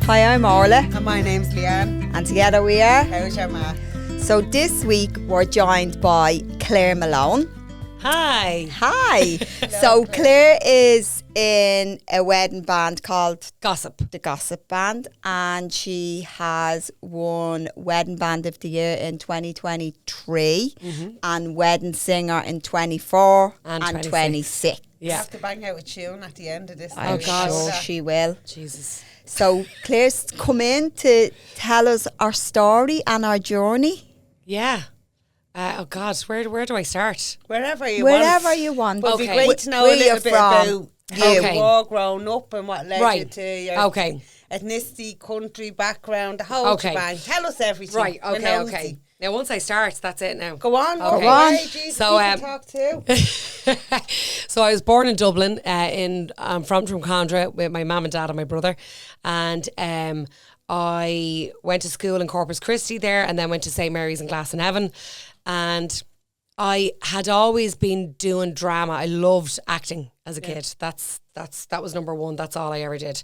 Hi, I'm Orla. And my name's Leanne. And together we are. How's your ma? So this week we're joined by Claire Malone. Hi. Hi. So Claire is in a wedding band called Gossip. The Gossip Band, and she has won Wedding Band of the Year in 2023 and Wedding Singer in 24 and 26. You have to bang out a tune at the end of this. I'm sure she will. Jesus. So Claire's come in to tell us our story and our journey. Yeah. Oh God, where do I start? Wherever you want. But Okay. it'd be great to know a little bit about you. Okay. You all grown up and what led you to your Okay. ethnicity, country, background, the whole shebang. Tell us everything. Right. We're Okay. nosy. Okay. Now, once I start, that's it. Now. Go on. Okay. Go on. Jesus, So, you can talk too. So I was born in Dublin. I'm from Drumcondra with my mum and dad and my brother, and I went to school in Corpus Christi there, and then went to St Mary's in Glasnevin, and I had always been doing drama. I loved acting as a kid. That was number one. That's all I ever did.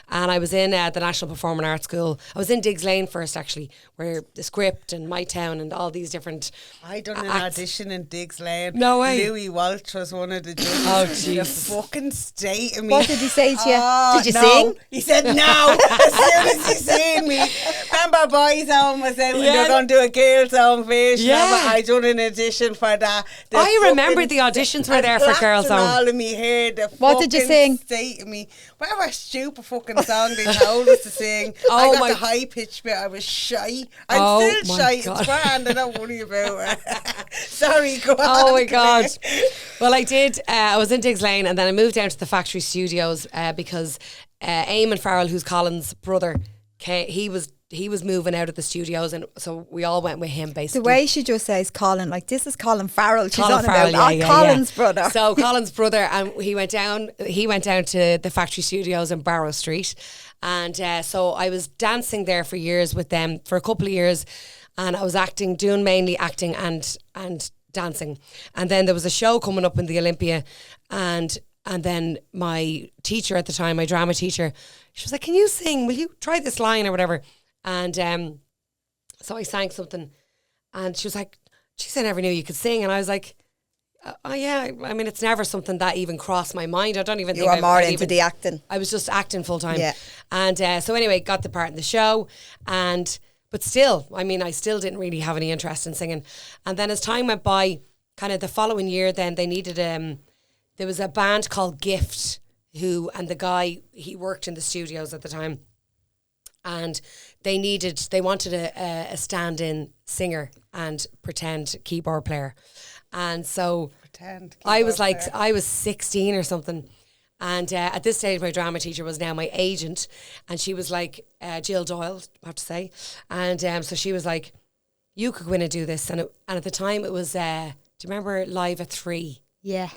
And I was in the National Performing Arts School. I was in Diggs Lane first, actually, where the script and My Town and all these different I done an acts. audition in Diggs Lane. No way. Louis Walsh was one of the judges. Oh, The Jesus. fucking state of me. What did he say to you? Did you no. sing? He said no. As soon as he seen me. Remember Boys Home was out and they were going to do a Girls Home version. Yeah. I done an audition for that. The I remember fucking- the auditions were there for plaits Girls and Home. all of me hair. The What did you fucking sing? State of me. Whatever stupid fucking song they told us to sing. Oh I got my- the high pitch bit. I was shy. I'm Oh still my shy. God. It's grand. I don't worry about it. Sorry, go on. Oh my God. Claire. Well, I did. I was in Diggs Lane, and then I moved down to the factory studios because Eamon Farrell, who's Colin's brother, he was moving out of the studios, and so we all went with him basically. The way she just says Colin, like this is Colin Farrell. She's Colin on Farrell, about Colin's brother. So Colin's brother, and he went down to the factory studios in Barrow Street, and so I was dancing there for years with them for a couple of years, and I was doing mainly acting and dancing, and then there was a show coming up in the Olympia, and then my teacher at the time, my drama teacher, she was like, "Can you sing? Will you try this line or whatever?" And so I sang something, and she was like, "Geez, I never knew you could sing." And I was like, "Oh yeah, I mean, it's never something that even crossed my mind. I don't even You think were more I'd into even, the acting. I was just acting full time." Yeah. And so anyway, got the part in the show, but still, I mean, I still didn't really have any interest in singing. And then as time went by, kind of the following year, then they needed there was a band called Gift, and the guy, he worked in the studios at the time, and they wanted a stand-in singer and pretend keyboard player. And so I was 16 or something. And at this stage, my drama teacher was now my agent, and she was like, Jill Doyle, I have to say. And so she was like, "You could go in and do this." And at the time it was, do you remember Live at 3? Yeah.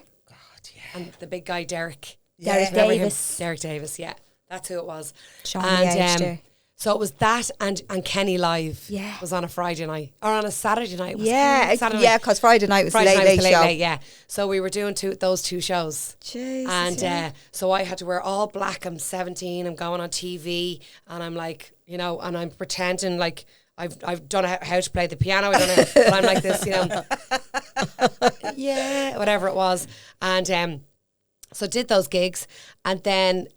And the big guy, Derek. Derek Remember him? Davis. Derek Davis, yeah. That's who it was. Sean And Yeager. so it was that and Kenny Live Yeah. was on a Friday night. Or on a Saturday night. Was Yeah, it Saturday yeah, night? because Friday night was Friday the night late was the show. late, yeah. So we were doing those two shows. Jesus, And yeah. so I had to wear all black. I'm 17. I'm going on TV, and I'm like, and I'm pretending like I've done how to play the piano. I don't know, but I'm like this, yeah, whatever it was. And so did those gigs, and then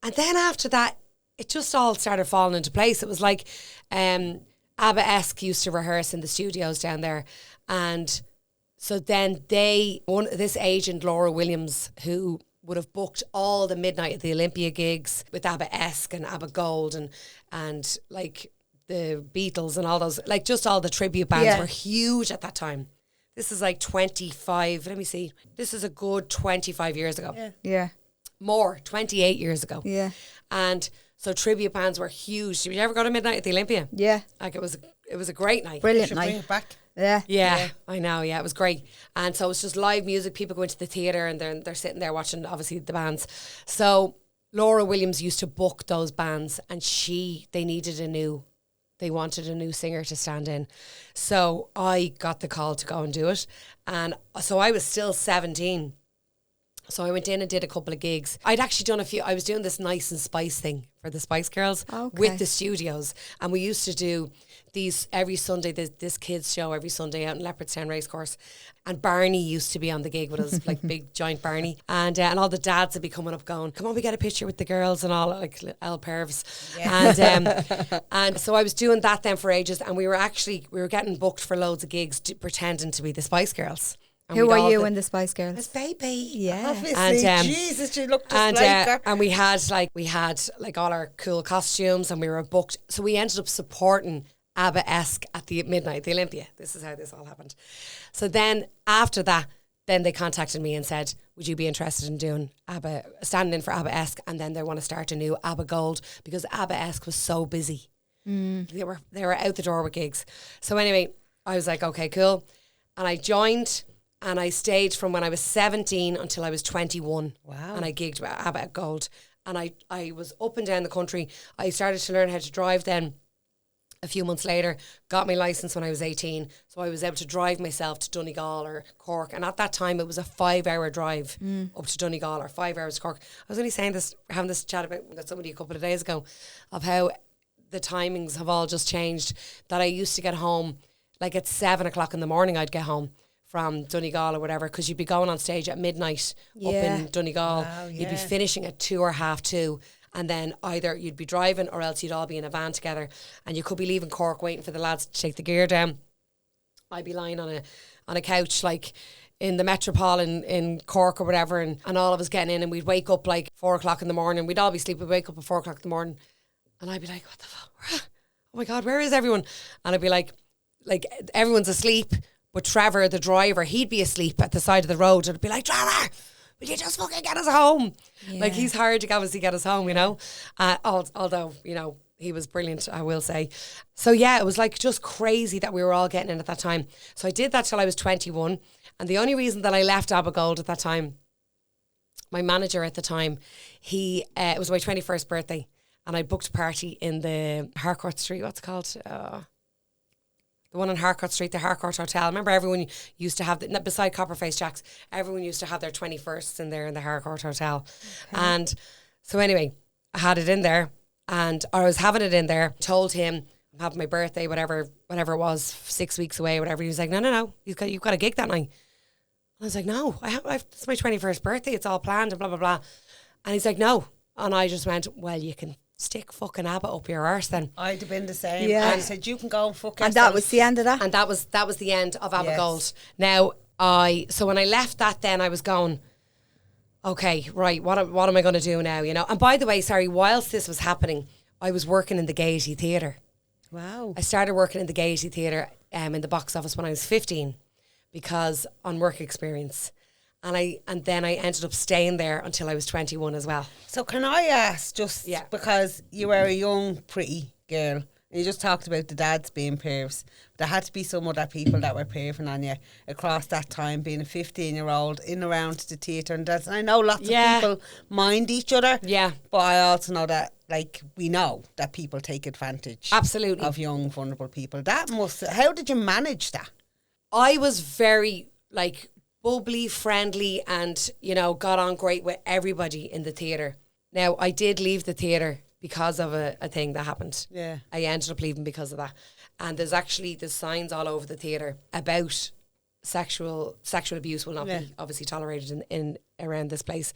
after that, it just all started falling into place. It was like Abba Esque used to rehearse in the studios down there, and so then this agent, Laura Williams, who would have booked all the Midnight at the Olympia gigs with Abba Esque and Abba Gold and like the Beatles and all those, like just all the tribute bands were huge at that time. This is like 25, let me see. This is a good 25 years ago. Yeah. More, 28 years ago. Yeah. And so tribute bands were huge. Did you ever go to Midnight at the Olympia? Yeah. Like it was a great night. Brilliant Should bring night. it back. Yeah. Yeah, I know. Yeah, it was great. And so it's just live music. People go into the theatre and they're sitting there watching, obviously, the bands. So Laura Williams used to book those bands, and they wanted a new singer to stand in. So I got the call to go and do it. And so I was still 17. So I went in and did a couple of gigs. I'd actually done a few. I was doing this Nice and Spice thing for the Spice Girls with the studios. And we used to do these every Sunday, this kids show every Sunday out in Leopardstown Racecourse. And Barney used to be on the gig with us, like big giant Barney. And all the dads would be coming up going, come on, we get a picture with the girls and all, like L pervs. Yeah. And so I was doing that then for ages. And we were getting booked for loads of gigs pretending to be the Spice Girls. And who were you in the Spice Girls? As Baby. Yeah. Obviously, And, Jesus, she looked just like her. And we had all our cool costumes and we were booked. So we ended up supporting Abba Esque at the midnight, the Olympia. This is how this all happened. So then after that, then they contacted me and said, would you be interested in doing standing in for Abba Esque? And then they want to start a new Abba Gold because Abba Esque was so busy. They were out the door with gigs. So anyway, I was like, okay, cool. And I joined and I stayed from when I was 17 until I was 21. Wow. And I gigged with Abba Gold. And I was up and down the country. I started to learn how to drive then. A few months later, got my licence when I was 18. So I was able to drive myself to Donegal or Cork. And at that time, it was a 5-hour drive up to Donegal or 5 hours to Cork. I was only having this chat with somebody a couple of days ago of how the timings have all just changed. That I used to get home, like at 7 o'clock in the morning, I'd get home from Donegal or whatever, because you'd be going on stage at midnight up in Donegal. Wow, you'd be finishing at 2 or 2:30. And then either you'd be driving or else you'd all be in a van together. And you could be leaving Cork waiting for the lads to take the gear down. I'd be lying on a couch like in the Metropole in Cork or whatever, and all of us getting in, and we'd wake up like 4 o'clock in the morning. We'd all be sleeping, we'd wake up at 4 o'clock in the morning. And I'd be like, what the fuck? Oh my God, where is everyone? And I'd be like everyone's asleep, but Trevor, the driver, he'd be asleep at the side of the road. And I'd be like, Trevor, will you just fucking get us home? Yeah. Like, he's hard to obviously get us home, you know. Although, you know, he was brilliant, I will say. So yeah, it was like just crazy that we were all getting in at that time. So I did that till I was 21. And the only reason that I left Abba Gold at that time, my manager at the time, it was my 21st birthday. And I booked a party in the Harcourt Street, what's it called? The one on Harcourt Street, the Harcourt Hotel. Remember, everyone used to have, beside Copperface Jacks, everyone used to have their 21st in there in the Harcourt Hotel. Okay. And so anyway, I had it in there, and I was having it in there, told him I'm having my birthday, whatever it was, 6 weeks away, whatever. He was like, no, you've got a gig that night. I was like, no, it's my 21st birthday, it's all planned and blah, blah, blah. And he's like, no. And I just went, well, you can stick fucking Abba up your arse then. I'd have been the same. Yeah. And I said, you can go and fuck yourself. And that was the end of that? And that was the end of Abba Gold. Now, so when I left that then, I was going, okay, right, what am I going to do now, you know? And by the way, sorry, whilst this was happening, I was working in the Gaiety Theatre. Wow. I started working in the Gaiety Theatre in the box office when I was 15 because on work experience. And then I ended up staying there until I was 21 as well. So can I ask, just because you were a young, pretty girl, and you just talked about the dads being pervs, there had to be some other people that were perving on you across that time, being a 15-year-old in around the theatre and dance. And I know lots of people mind each other. Yeah. But I also know that, like, we know that people take advantage. Absolutely. Of young, vulnerable people. How did you manage that? I was very, like, bubbly, friendly, and, you know, got on great with everybody in the theatre. Now, I did leave the theatre because of a thing that happened. Yeah. I ended up leaving because of that. And there's signs all over the theatre about sexual abuse will not be obviously tolerated in around this place.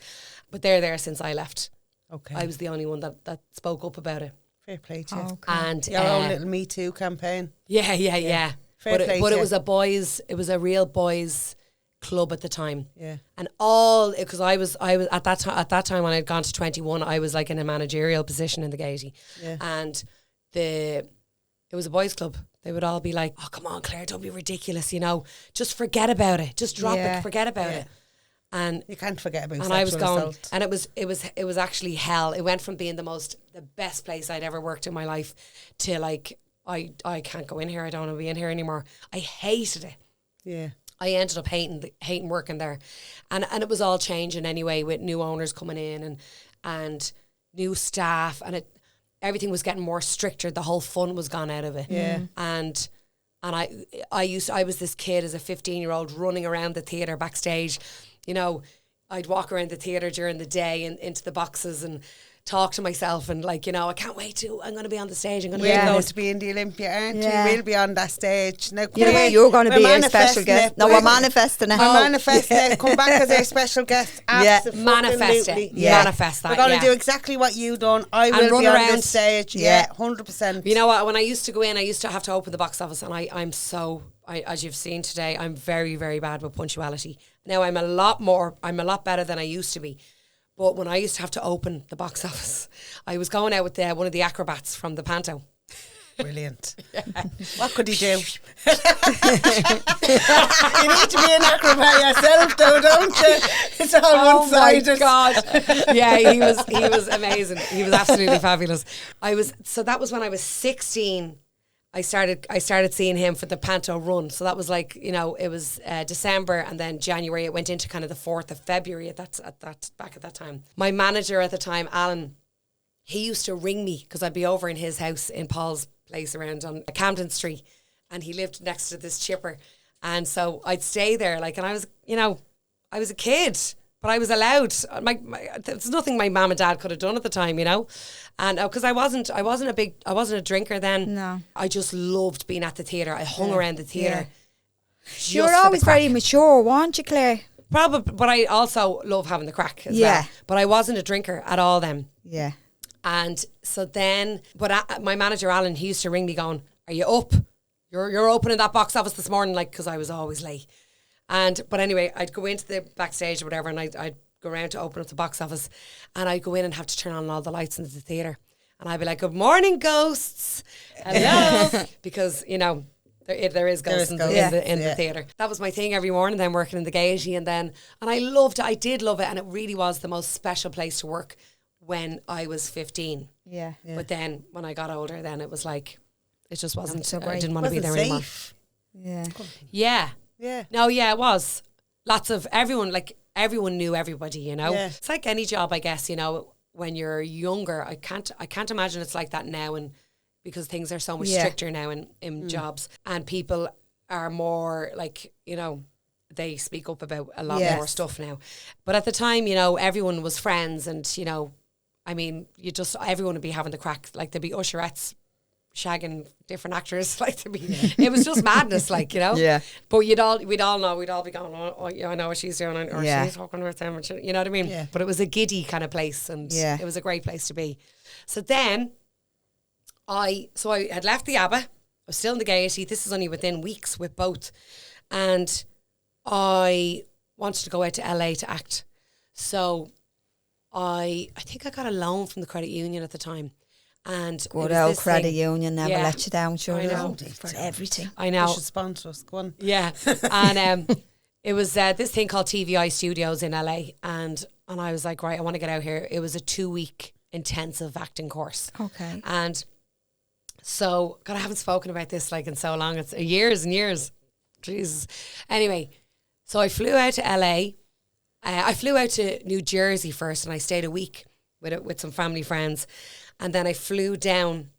But they're there since I left. Okay. I was the only one that spoke up about it. Fair play to you. Okay. And your own little Me Too campaign. Yeah. But it was a real boys' club at the time. Yeah. And because I was at that time when I'd gone to 21, I was like in a managerial position in the Gaiety. Yeah. And it was a boys' club. They would all be like, oh, come on, Claire, don't be ridiculous, you know. Just forget about it. Just drop it. Forget about it. And you can't forget about sexual assault. And it was actually hell. It went from being the best place I'd ever worked in my life to like, I can't go in here. I don't want to be in here anymore. I hated it. Yeah. I ended up hating working there. And it was all changing anyway with new owners coming in and new staff, and everything was getting more stricter. The whole fun was gone out of it. Yeah. And I was this kid as a 15-year-old running around the theatre backstage, you know, I'd walk around the theatre during the day and into the boxes and talk to myself and like, you know, I can't wait I'm going to be on the stage. I'm going to We're be going to be in the Olympia, aren't we? We'll be on that stage. Now, you're going to be our special guest. No, we're manifesting it. We're manifesting it. Come back as our special guest. Absolutely. Manifest it. Manifest that. We're going to do exactly what you done. I will be on the stage. 100%. You know what? When I used to go in, I used to have to open the box office, and I'm as you've seen today, I'm very, very bad with punctuality. Now I'm a lot better than I used to be. But when I used to have to open the box office, I was going out with one of the acrobats from the panto. Brilliant. What could he do? You need to be an acrobat yourself, though, don't you? It's all one-sided. Oh my God. Yeah, he was amazing. He was absolutely fabulous. So that was when I was 16. I started seeing him for the panto run. So that was like, you know, it was December, and then January it went into kind of the 4th of February back at that time. My manager at the time, Alan, he used to ring me because I'd be over in his house in Paul's place around on Camden Street, and he lived next to this chipper. And so I'd stay there, like, and I was, you know, I was a kid, but I was allowed. There's nothing my mum and dad could have done at the time, you know, and because I wasn't a drinker then. No, I just loved being at the theatre. I hung around the theatre. You were always very mature, weren't you, Claire? Probably, but I also love having the crack as well. But I wasn't a drinker at all then. Yeah. And so then, my manager Alan, he used to ring me going, "Are you up? You're opening that box office this morning," like, because I was always late. But anyway, I'd go into the backstage or whatever, and I'd go around to open up the box office, and I'd go in and have to turn on all the lights in the theatre, and I'd be like, "Good morning, ghosts, hello," because, you know, there is ghosts in the theatre. That was my thing every morning. Then working in the Gaiety, and I loved it. I did love it, and it really was the most special place to work when I was 15. Yeah. But then when I got older, then it was like, it just wasn't so great. I didn't want to be there anymore. Yeah. Yeah. No, yeah, it was. Lots of everyone knew everybody, you know. Yeah. It's like any job, I guess, you know, when you're younger. I can't imagine it's like that now, and because things are so much stricter now in jobs, and people are more like, you know, they speak up about a lot more stuff now. But at the time, you know, everyone was friends, and, you know, I mean, everyone would be having the crack. Like, there'd be usherettes shagging different actors, like, it was just madness, like, you know. Yeah. But we'd all know, we'd all be going, "Oh, yeah, I know what she's doing," or she's talking with them, you know what I mean? Yeah. But it was a giddy kind of place, and it was a great place to be. So then, I had left the Abba. I was still in the Gaiety. This is only within weeks with both, and I wanted to go out to LA to act. So I think I got a loan from the credit union at the time. And good old credit union never let you down, sure. I know. For everything. I know. You should sponsor us. Go on. Yeah. And it was this thing called TVI Studios in LA. And I was like, right, I want to get out here. It was a 2-week intensive acting course. Okay. And so, God, I haven't spoken about this like in so long. It's years and years. Jesus. Anyway, so I flew out to LA. I flew out to New Jersey first, and I stayed a week with some family friends. And then I flew down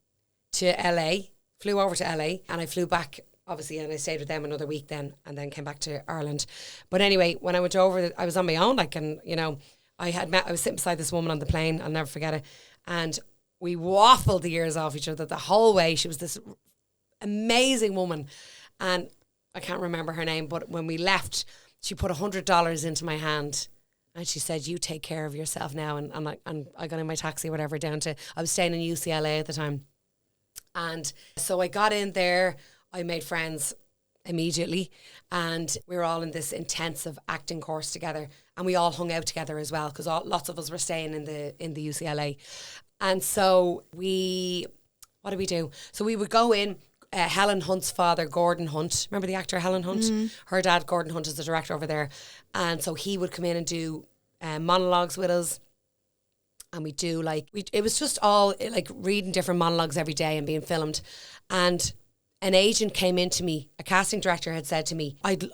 to LA, flew over to LA, and I flew back, obviously, and I stayed with them another week then, and then came back to Ireland. But anyway, when I went over, I was on my own, like, and, you know, I was sitting beside this woman on the plane, I'll never forget it, and we waffled the ears off each other the whole way. She was this amazing woman, and I can't remember her name, but when we left, she put $100 into my hand. And she said, "You take care of yourself now." And I got in my taxi, whatever, down to, I was staying in UCLA at the time. And so I got in there, I made friends immediately, and we were all in this intensive acting course together, and we all hung out together as well, because lots of us were staying in the UCLA. And so what did we do? So we would go in. Helen Hunt's father, Gordon Hunt, remember the actor Helen Hunt? Mm-hmm. Her dad, Gordon Hunt, is the director over there. And so he would come in and do monologues with us. And we do it was just all like reading different monologues every day and being filmed. And an agent came into me, a casting director had said to me, I'd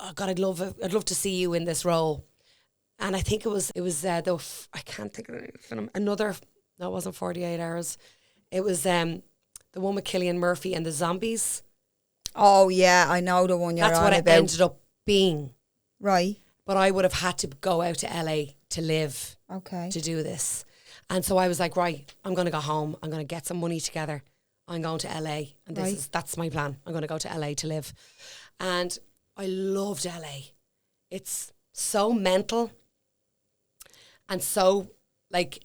love to see you in this role. And I think it was I can't think of it, it wasn't 48 Hours. It was the one with Cillian Murphy and the zombies. Oh, yeah, I know the one you're on about. That's what it ended up being. Right. But I would have had to go out to LA to live Okay. to do this. And so I was like, right, I'm going to go home. I'm going to get some money together. I'm going to LA. And that's my plan. I'm going to go to LA to live. And I loved LA. It's so mental. And so, like,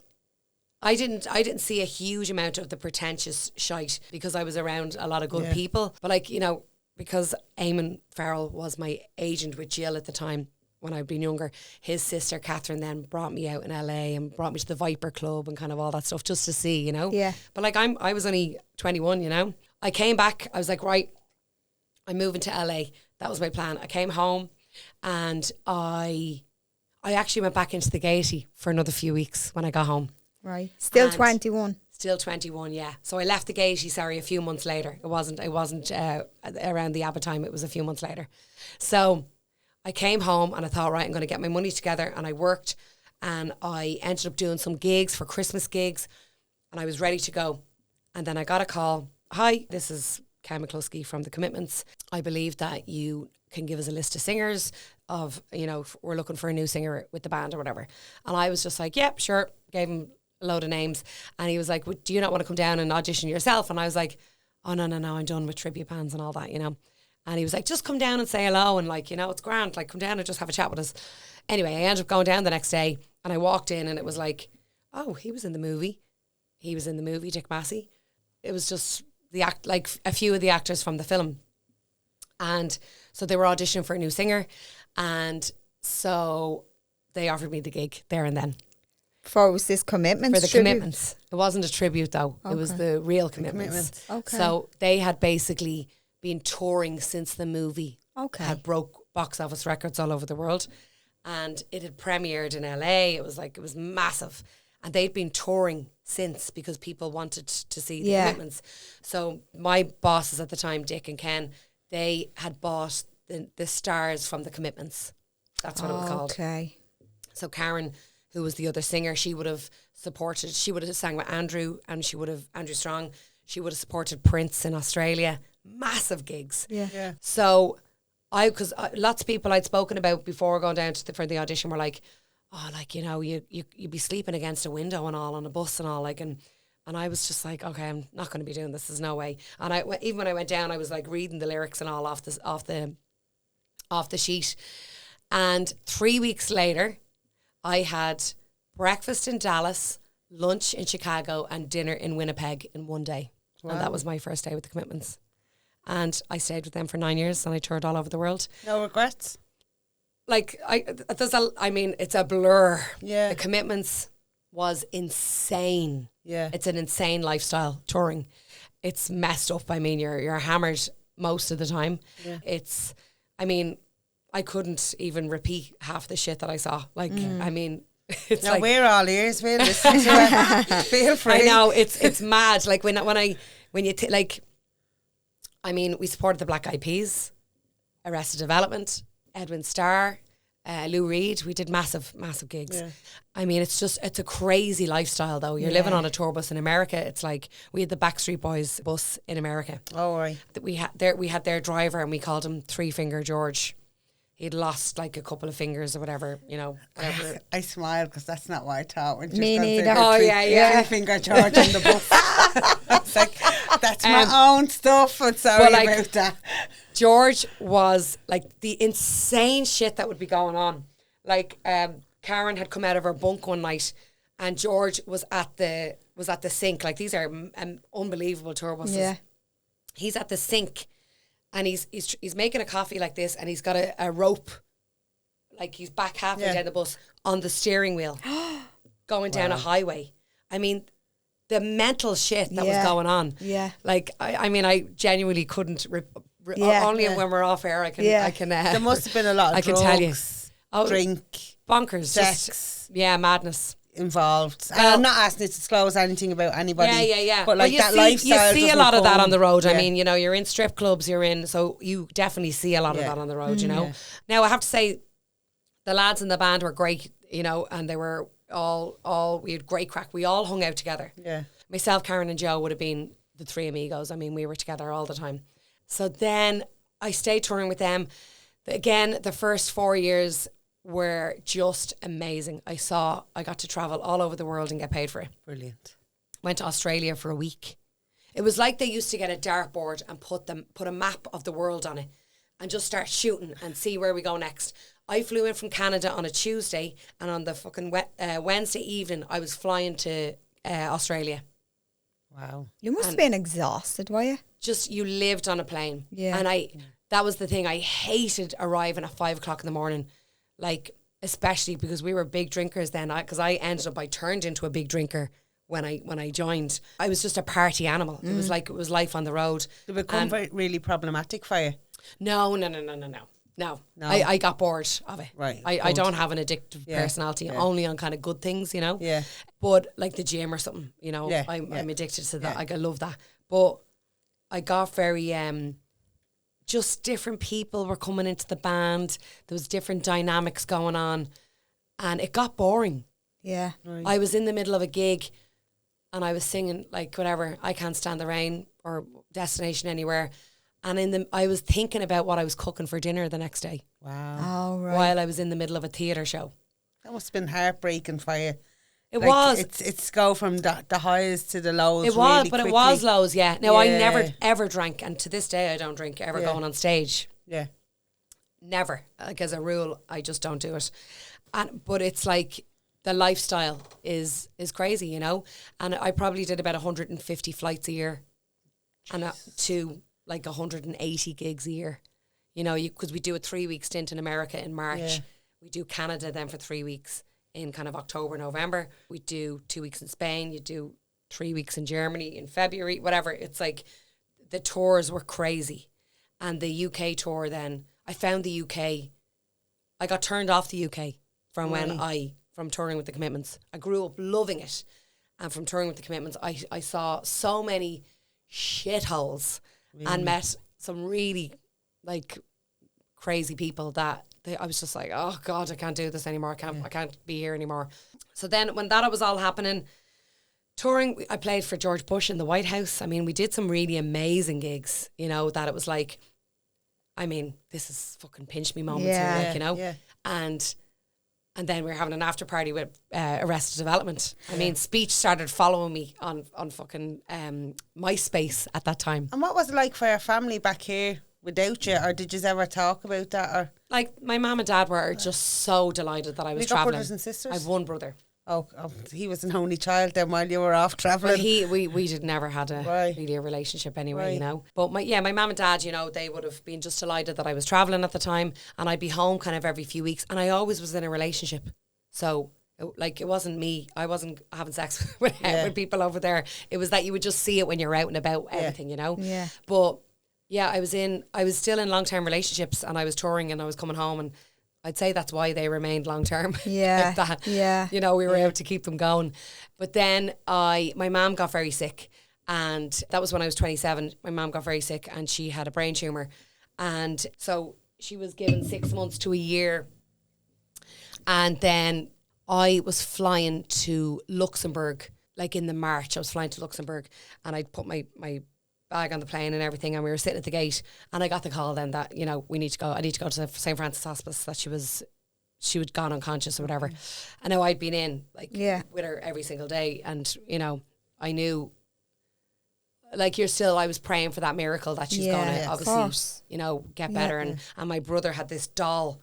I didn't see a huge amount of the pretentious shite because I was around a lot of good people. But, like, you know, because Eamon Farrell was my agent with Jill at the time when I'd been younger, his sister Catherine then brought me out in LA and brought me to the Viper Club and kind of all that stuff just to see, you know. Yeah. But, like, I was only 21, you know. I came back. I was like, right, I'm moving to LA. That was my plan. I came home and I actually went back into the Gaiety for another few weeks when I got home. Right. Still And 21. Still 21, yeah. So I left the Gaiety, a few months later. It wasn't around the Abba time. It was a few months later. So I came home and I thought, right, I'm going to get my money together. And I worked and I ended up doing some gigs for Christmas gigs and I was ready to go. And then I got a call. Hi, this is Ken McCluskey from The Commitments. I believe that you can give us a list of singers of, you know, we're looking for a new singer with the band or whatever. And I was just like, yep, sure. Gave him a load of names. And he was like, do you not want to come down and audition yourself? And I was like, oh, no, I'm done with tribute bands and all that, you know. And he was like, just come down and say hello and, like, you know, it's grand. Like, come down and just have a chat with us. Anyway, I ended up going down the next day and I walked in and it was like, oh, he was in the movie. He was in the movie, Dick Massey. It was just like a few of the actors from the film. And so they were auditioning for a new singer. And so they offered me the gig there and then. For was this Commitments? For the tribute? Commitments. It wasn't a tribute though. Okay. It was the real Commitments. Okay. So they had basically been touring since the movie had broke box office records all over the world. And it had premiered in LA. It was massive. And they'd been touring since because people wanted to see the Commitments. So my bosses at the time, Dick and Ken, they had bought the stars from the Commitments. That's what it was called. Okay. So Karen, who was the other singer, she would have sang with Andrew and Andrew Strong. She would have supported Prince in Australia. Massive gigs. Yeah. So because lots of people I'd spoken about before going down for the audition were like, oh, like, you know, you'd be sleeping against a window and all on a bus and all, like, and I was just like, okay, I'm not going to be doing this. There's no way. And even when I went down, I was like reading the lyrics and all off the sheet. And 3 weeks later, I had breakfast in Dallas, lunch in Chicago, and dinner in Winnipeg in one day. Wow. And that was my first day with the Commitments. And I stayed with them for 9 years and I toured all over the world. No regrets? Like, it's a blur. Yeah. The Commitments was insane. Yeah. It's an insane lifestyle, touring. It's messed up. I mean, you're hammered most of the time. Yeah. I couldn't even repeat half the shit that I saw. Like, I mean, it's no, like... we're all ears. We'll listen to it. Feel free. I know, it's mad. Like, we supported the Black Eyed Peas, Arrested Development, Edwin Starr, Lou Reed. We did massive gigs. Yeah. I mean, it's a crazy lifestyle though. You're living on a tour bus in America. It's like we had the Backstreet Boys bus in America. Oh, right. We had their driver and we called him Three Finger George. He'd lost like a couple of fingers or whatever, you know. Whatever. I smiled because that's not what I thought. When Me neither. Three Finger George on the bus. It's like, that's my own stuff. I'm sorry about that. George was like the insane shit that would be going on. Like Karen had come out of her bunk one night and George was at the sink. Like, these are unbelievable tour buses. Yeah. He's at the sink and he's making a coffee like this and he's got a rope, like he's back halfway down the bus on the steering wheel going down a highway. I mean, the mental shit that was going on. Yeah. Like, I genuinely couldn't... Only when we're off air, I can. There must have been a lot of drugs, tell you. Drink, bonkers, sex, madness involved. And I'm not asking you to disclose anything about anybody. Yeah. But like that lifestyle, you see a lot of that on the road. Yeah. I mean, you know, you're in strip clubs, so you definitely see a lot of that on the road. You know. Yeah. Now I have to say, the lads in the band were great. You know, and they were all we had great crack. We all hung out together. Yeah. Myself, Karen, and Joe would have been the three amigos. I mean, we were together all the time. So then I stayed touring with them. Again, the first 4 years were just amazing. I got to travel all over the world and get paid for it. Brilliant. Went to Australia for a week. It was like they used to get a dartboard and put a map of the world on it and just start shooting and see where we go next. I flew in from Canada on a Tuesday, and on the fucking Wednesday evening, I was flying to Australia. Wow. You must have been exhausted, were you? Just, you lived on a plane. Yeah. And that was the thing. I hated arriving at 5 o'clock in the morning, like, especially because we were big drinkers then. Because I turned into a big drinker when I joined. I was just a party animal. It was like, it was life on the road. Did it become really problematic for you? No. I got bored of it. Right. I don't have an addictive personality, only on kind of good things, you know. Yeah. But like the gym or something, you know, I'm addicted to that. Like, I love that. But I got very just different people were coming into the band. There was different dynamics going on, and it got boring. Yeah. Right. I was in the middle of a gig and I was singing like whatever, I Can't Stand the Rain or Destination Anywhere. And I was thinking about what I was cooking for dinner the next day. Wow. Oh, right. While I was in the middle of a theatre show. That must have been heartbreaking for you. It was. It's go from the highs to the lows. It was, really but quickly. it was lows, yeah. No, I never ever drank, and to this day I don't drink ever going on stage. Yeah. Never. Like, as a rule, I just don't do it. But it's like the lifestyle is crazy, you know. And I probably did about 150 flights a year, and to like 180 gigs a year. You know, because we do a 3-week stint in America in March. Yeah. We do Canada then for 3 weeks in kind of October, November. We do 2 weeks in Spain. You do 3 weeks in Germany in February, whatever. It's like the tours were crazy. And the UK tour then, I found the UK, I got turned off the UK from from touring with the Commitments. I grew up loving it. And from touring with the Commitments, I saw so many shitholes and met some really like crazy people that I was just like, oh God, I can't do this anymore. I can't be here anymore. So then when that was all happening, touring, I played for George Bush in the White House. I mean, we did some really amazing gigs, you know, that it was like, I mean, this is fucking pinch me moments, like, you know. Yeah. And then we were having an after party with Arrested Development. I mean, Speech started following me on fucking MySpace at that time. And what was it like for your family back here without you, or did you ever talk about that? Or like, my mum and dad were just so delighted that I was travelling. Brothers and sisters? I have one brother. Oh, he was an only child then while you were off travelling. Well, we did never had really a relationship anyway, you know. But my mum and dad, you know, they would have been just delighted that I was travelling at the time, and I'd be home kind of every few weeks, and I always was in a relationship. So it wasn't me. I wasn't having sex with people over there. It was that you would just see it when you're out and about everything, you know. Yeah. But yeah, I was still in long-term relationships, and I was touring and I was coming home, and I'd say that's why they remained long-term. Yeah. Like that. Yeah. You know, we were able to keep them going. But then my mum got very sick, and that was when I was 27. My mum got very sick and she had a brain tumour. And so she was given 6 months to a year. And then I was flying to Luxembourg, like in the March. I was flying to Luxembourg, and I'd put my bag on the plane and everything, and we were sitting at the gate, and I got the call then that, you know, I need to go to St. Francis Hospice, that she had gone unconscious or whatever. And now I'd been in with her every single day, and, you know, I knew, like, I was praying for that miracle that she's gonna obviously, you know, get better. And my brother had this doll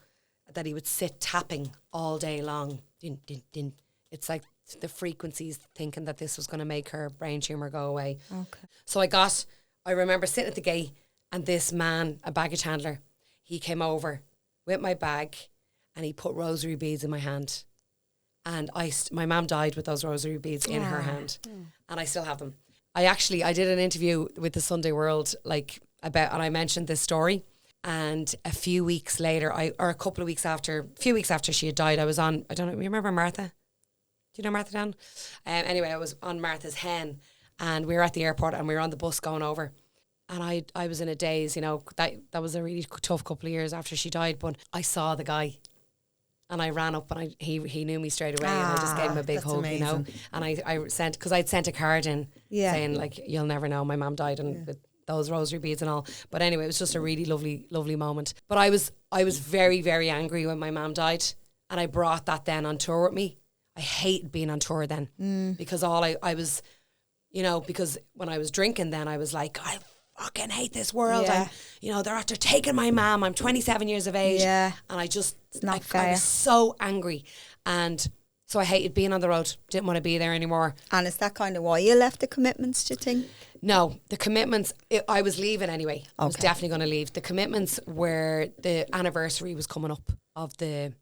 that he would sit tapping all day long. Din, din, din. It's like the frequencies, thinking that this was going to make her brain tumour go away. Okay. So I remember sitting at the gate, and this man, a baggage handler, he came over with my bag, and he put rosary beads in my hand. And my mum died with those rosary beads in her hand. And I still have them. I did an interview with the Sunday World, and I mentioned this story. And a few weeks later, a few weeks after she had died, I was on, I don't know, you remember Martha? Do you know Martha Dan? Anyway, I was on Martha's hen, and we were at the airport, and we were on the bus going over. And I was in a daze, you know, that was a really tough couple of years after she died. But I saw the guy, and I ran up, and he knew me straight away, and I just gave him a big hug, amazing. You know. And because I'd sent a card in saying, like, you'll never know, my mum died, and with those rosary beads and all. But anyway, it was just a really lovely, lovely moment. But I was very, very angry when my mum died. And I brought that then on tour with me. I hated being on tour then because I was, you know, because when I was drinking then I was like, I fucking hate this world. Yeah. You know, they're after taking my mum. I'm 27 years of age. Yeah. And I just, It's not I fair. was so angry. And so I hated being on the road. Didn't want to be there anymore. And is that kind of why you left the commitments, do you think? No, the commitments, I was leaving anyway. I was Okay. definitely going to leave. The commitments were the anniversary was coming up of the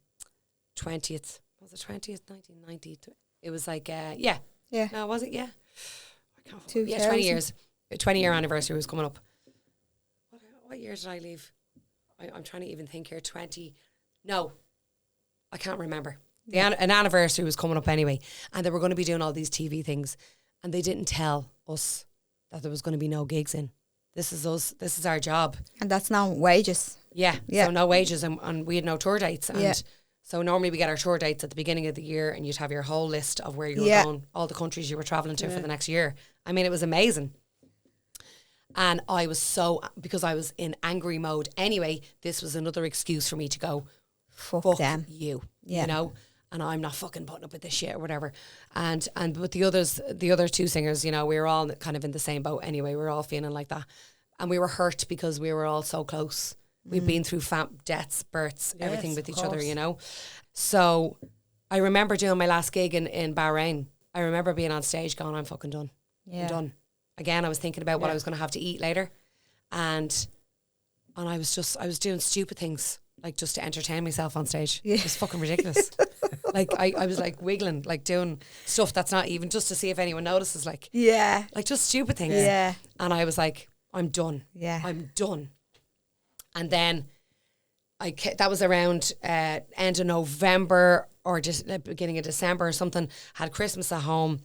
20th. Was it 20th? 1990? It was like, yeah. Yeah. No, was it? Yeah. I can't. 2000. Yeah, 20 years. A 20-year anniversary was coming up. What year did I leave? I'm trying to even think here. 20. No, I can't remember. An anniversary was coming up anyway, and they were going to be doing all these TV things, and they didn't tell us that there was going to be no gigs in. This is us. This is our job. And that's not wages. Yeah. Yeah. So no wages, and we had no tour dates. And Yeah. so normally we get our tour dates at the beginning of the year, and you'd have your whole list of where you were Yeah. going, all the countries you were traveling to for the next year. I mean, it was amazing. And I was because I was in angry mode anyway, this was another excuse for me to go, Fuck them. you, Yeah. you know, and I'm not fucking putting up with this shit or whatever. And with the other two singers, you know, we were all kind of in the same boat anyway. We were all feeling like that. And we were hurt because we were all so close. We've been through deaths, births, everything Yes, with of each other, course. you know. So I remember doing my last gig in Bahrain. I remember being on stage going, I'm fucking done. Yeah. I'm done. Again, I was thinking about what I was going to have to eat later. And I was doing stupid things, like just to entertain myself on stage. Yeah. It was fucking ridiculous. Like I was like wiggling, like doing stuff that's not even just to see if anyone notices, like just stupid things. Yeah. And I was like, I'm done. Yeah. I'm done. And then that was around end of November or just beginning of December or something. Had Christmas at home,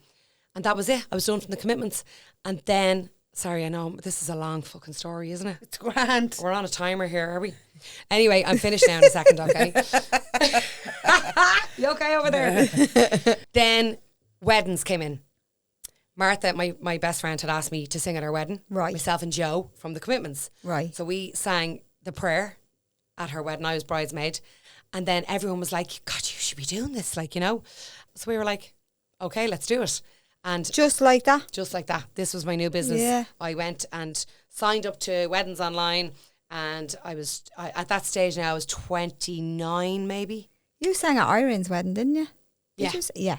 and that was it. I was done from the commitments. And then, sorry, I know this is a long fucking story, isn't it? It's grand. We're on a timer here, are we? Anyway, I'm finished now in a second, okay? You okay over there? Then weddings came in. Martha, my best friend, had asked me to sing at her wedding. Right. Myself and Joe from the commitments. Right. So we sang the prayer at her wedding. I was bridesmaid. And then everyone was like, God, you should be doing this, like, you know? So we were like, okay, let's do it. And Just like that. just like that, this was my new business. Yeah. I went and signed up to weddings online. And at that stage now, I was 29 maybe. You sang at Irene's wedding, didn't you? Yeah. Yeah.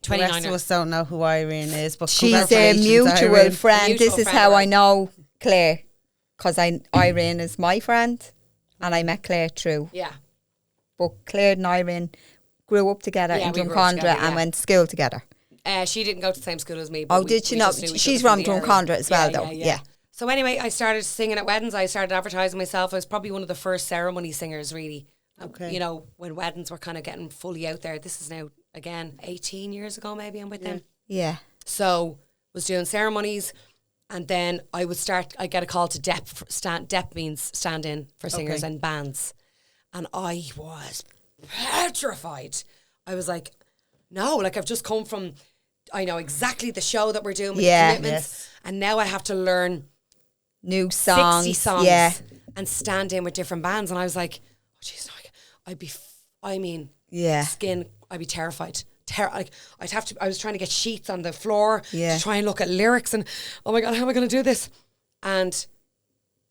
The 29. rest of us don't know who Irene is, but She's a congratulations, mutual Irene. friend. Mutual This is friend, how I right. know Claire, because Irene is my friend, and I met Claire through. Yeah. But Claire and Irene grew up together Yeah, in we grew up Drumcondra together, and yeah. went to school together. She didn't go to the same school as me. But Oh, did she not? just knew each She's other from the area. Drumcondra as well, though. Yeah. So anyway, I started singing at weddings. I started advertising myself. I was probably one of the first ceremony singers, really. Okay. You know, when weddings were kind of getting fully out there. This is now, again, 18 years ago maybe I'm with them. Yeah. So was doing ceremonies, and then I get a call to DEP means stand in for singers and bands. And I was petrified. I was like, no, like I've just come from, I know exactly the show that we're doing with Yeah. the commitments. Yes. And now I have to learn New songs. 60 songs Yeah. and stand in with different bands. And I was like, oh, jeez, I'd be terrified. I was trying to get sheets on the floor Yeah. to try and look at lyrics and, oh my God, how am I going to do this? And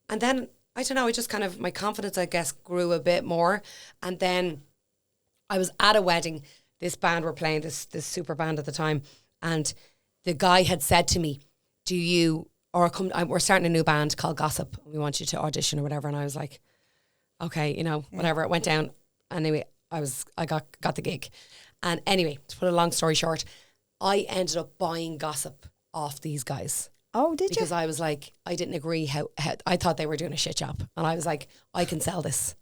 then, I don't know, I just kind of, my confidence, I guess, grew a bit more. And then I was at a wedding. This band were playing, this super band at the time. And the guy had said to me, we're starting a new band called Gossip. We want you to audition or whatever. And I was like, okay, you know, whatever. It went down. Anyway, I got the gig. And anyway, to put a long story short, I ended up buying Gossip off these guys. Oh, did Because you? I was like, I didn't agree how I thought they were doing a shit job. And I was like, I can sell this.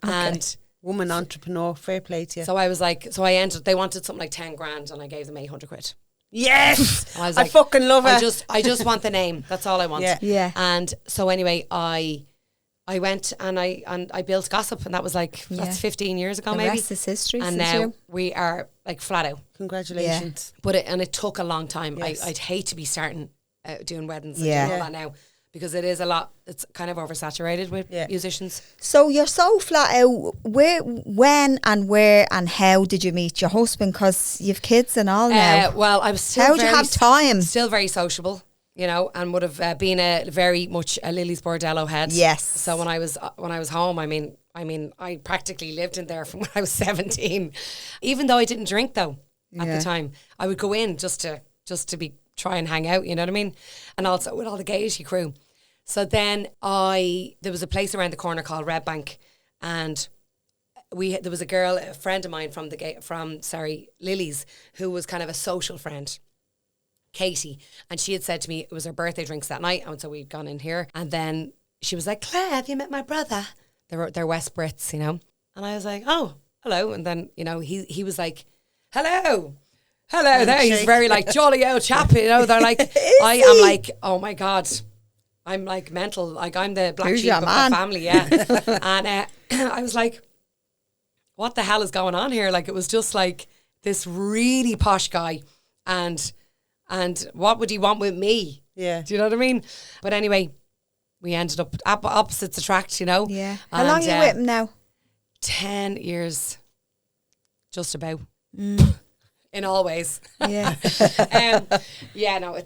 And Woman entrepreneur, fair play to you. so I was like, they wanted something like 10 grand and I gave them 800 quid. Yes! And I was I like, fucking love it. I just want the name. That's all I want. Yeah. Yeah. And so anyway, I went and I built Gossip, and that was like, that's 15 years ago The maybe. rest is history. And since now you. we are like flat out. Congratulations. But it took a long time. Yes. I'd hate to be starting doing weddings Yeah. and doing all that now, because it is a lot. It's kind of oversaturated with musicians. So you're so flat out. When and where and how did you meet your husband? Because you've kids and all now. Well, I was still How do you have time? Still very sociable, you know, and would have been a very much a Lily's Bordello head. Yes. So when I was home, I mean, I practically lived in there from when I was 17. Even though I didn't drink though at the time, I would go in just to be try and hang out. You know what I mean? And also with all the Gaiety crew. So then there was a place around the corner called Red Bank, and there was a girl, a friend of mine from Lily's, who was kind of a social friend, Katie, and she had said to me it was her birthday drinks that night, and so we'd gone in here, and then she was like, Claire, have you met my brother? They're West Brits, you know, and I was like, oh, hello, and then, you know, he was like, hello there, he's very like jolly old chap, you know, they're like, I am like, oh my God, I'm like mental, like I'm the black sheep of my family, yeah. And I was like, what the hell is going on here? Like, it was just like this really posh guy, and what would he want with me? Yeah. Do you know what I mean? But anyway, we ended up opposites attract, you know. Yeah. How long are you with him now? 10 years, just about. In all ways. Yeah. Yeah, no,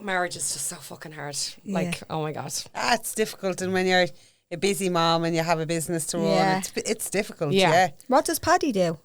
marriage is just so fucking hard. Like, oh my God. It's difficult, and when you're a busy mom and you have a business to run, it's difficult. Yeah. What does Paddy do?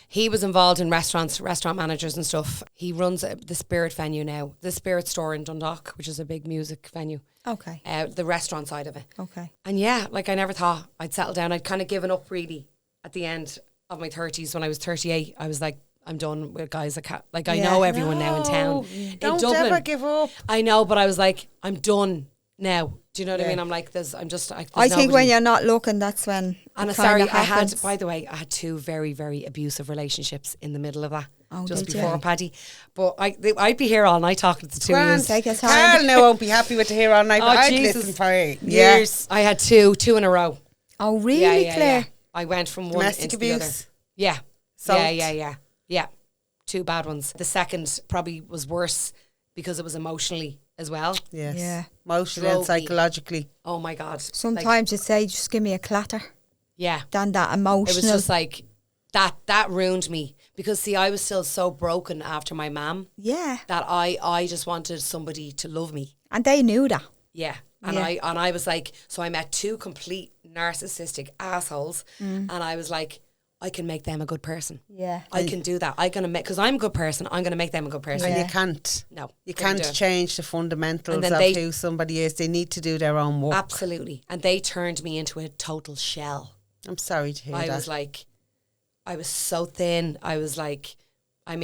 He was involved in restaurant managers and stuff. He runs the Spirit venue now, the Spirit store in Dundalk, which is a big music venue. Okay. The restaurant side of it. Okay. And yeah, like I never thought I'd settle down. I'd kind of given up really at the end of my 30s. When I was 38, I was like, I'm done with guys. I know everyone now in town. Don't in Dublin, ever give up. I know, but I was like, I'm done now. Do you know what I mean? I'm like, I think when you're not looking, that's when. And sorry, by the way, I had 2 very, very abusive relationships in the middle of that. Just before Paddy. But I'd be here all night talking to the 2 years. Carl now won't be happy with the here all night, but I'd listen for years. I had two in a row. Oh, really, Claire? Yeah. I went from one into the other. Yeah. Yeah. 2 bad ones. The second probably was worse because it was emotionally as well. Yes. Yeah. Emotionally and psychologically. Oh my God. Sometimes you say, just give me a clatter. Yeah. Than that emotional. It was just like, that ruined me. Because see, I was still so broken after my mum. Yeah. That I just wanted somebody to love me. And they knew that. Yeah. And I was like, so I met 2 complete narcissistic assholes, and I was like, I can make them a good person. Yeah. I can do that. Because I'm a good person, I'm going to make them a good person. And you can't. No. You can't change the fundamentals of who somebody is. They need to do their own work. Absolutely. And they turned me into a total shell. I'm sorry to hear that. I was like, I was so thin. I was like, I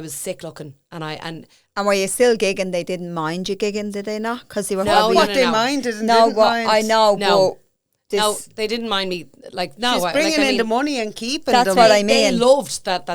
was sick looking. And were you still gigging? They didn't mind you gigging, did they not? Because they were they minded and didn't mind. I know, but... No, they didn't mind me. Like, no, she's bringing in the money and keeping them. That's what I mean. They loved that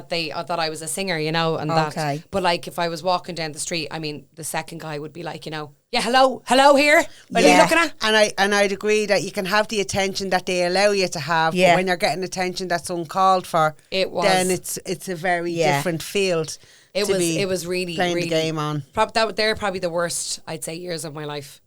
I was a singer, you know, and okay. that. But like, if I was walking down the street, I mean, the second guy would be like, you know, yeah, hello here. What are you looking at? And I'd agree that you can have the attention that they allow you to have, but when you're getting attention that's uncalled for, then it's a very different field. It was really playing the game on. They're probably the worst, I'd say, years of my life.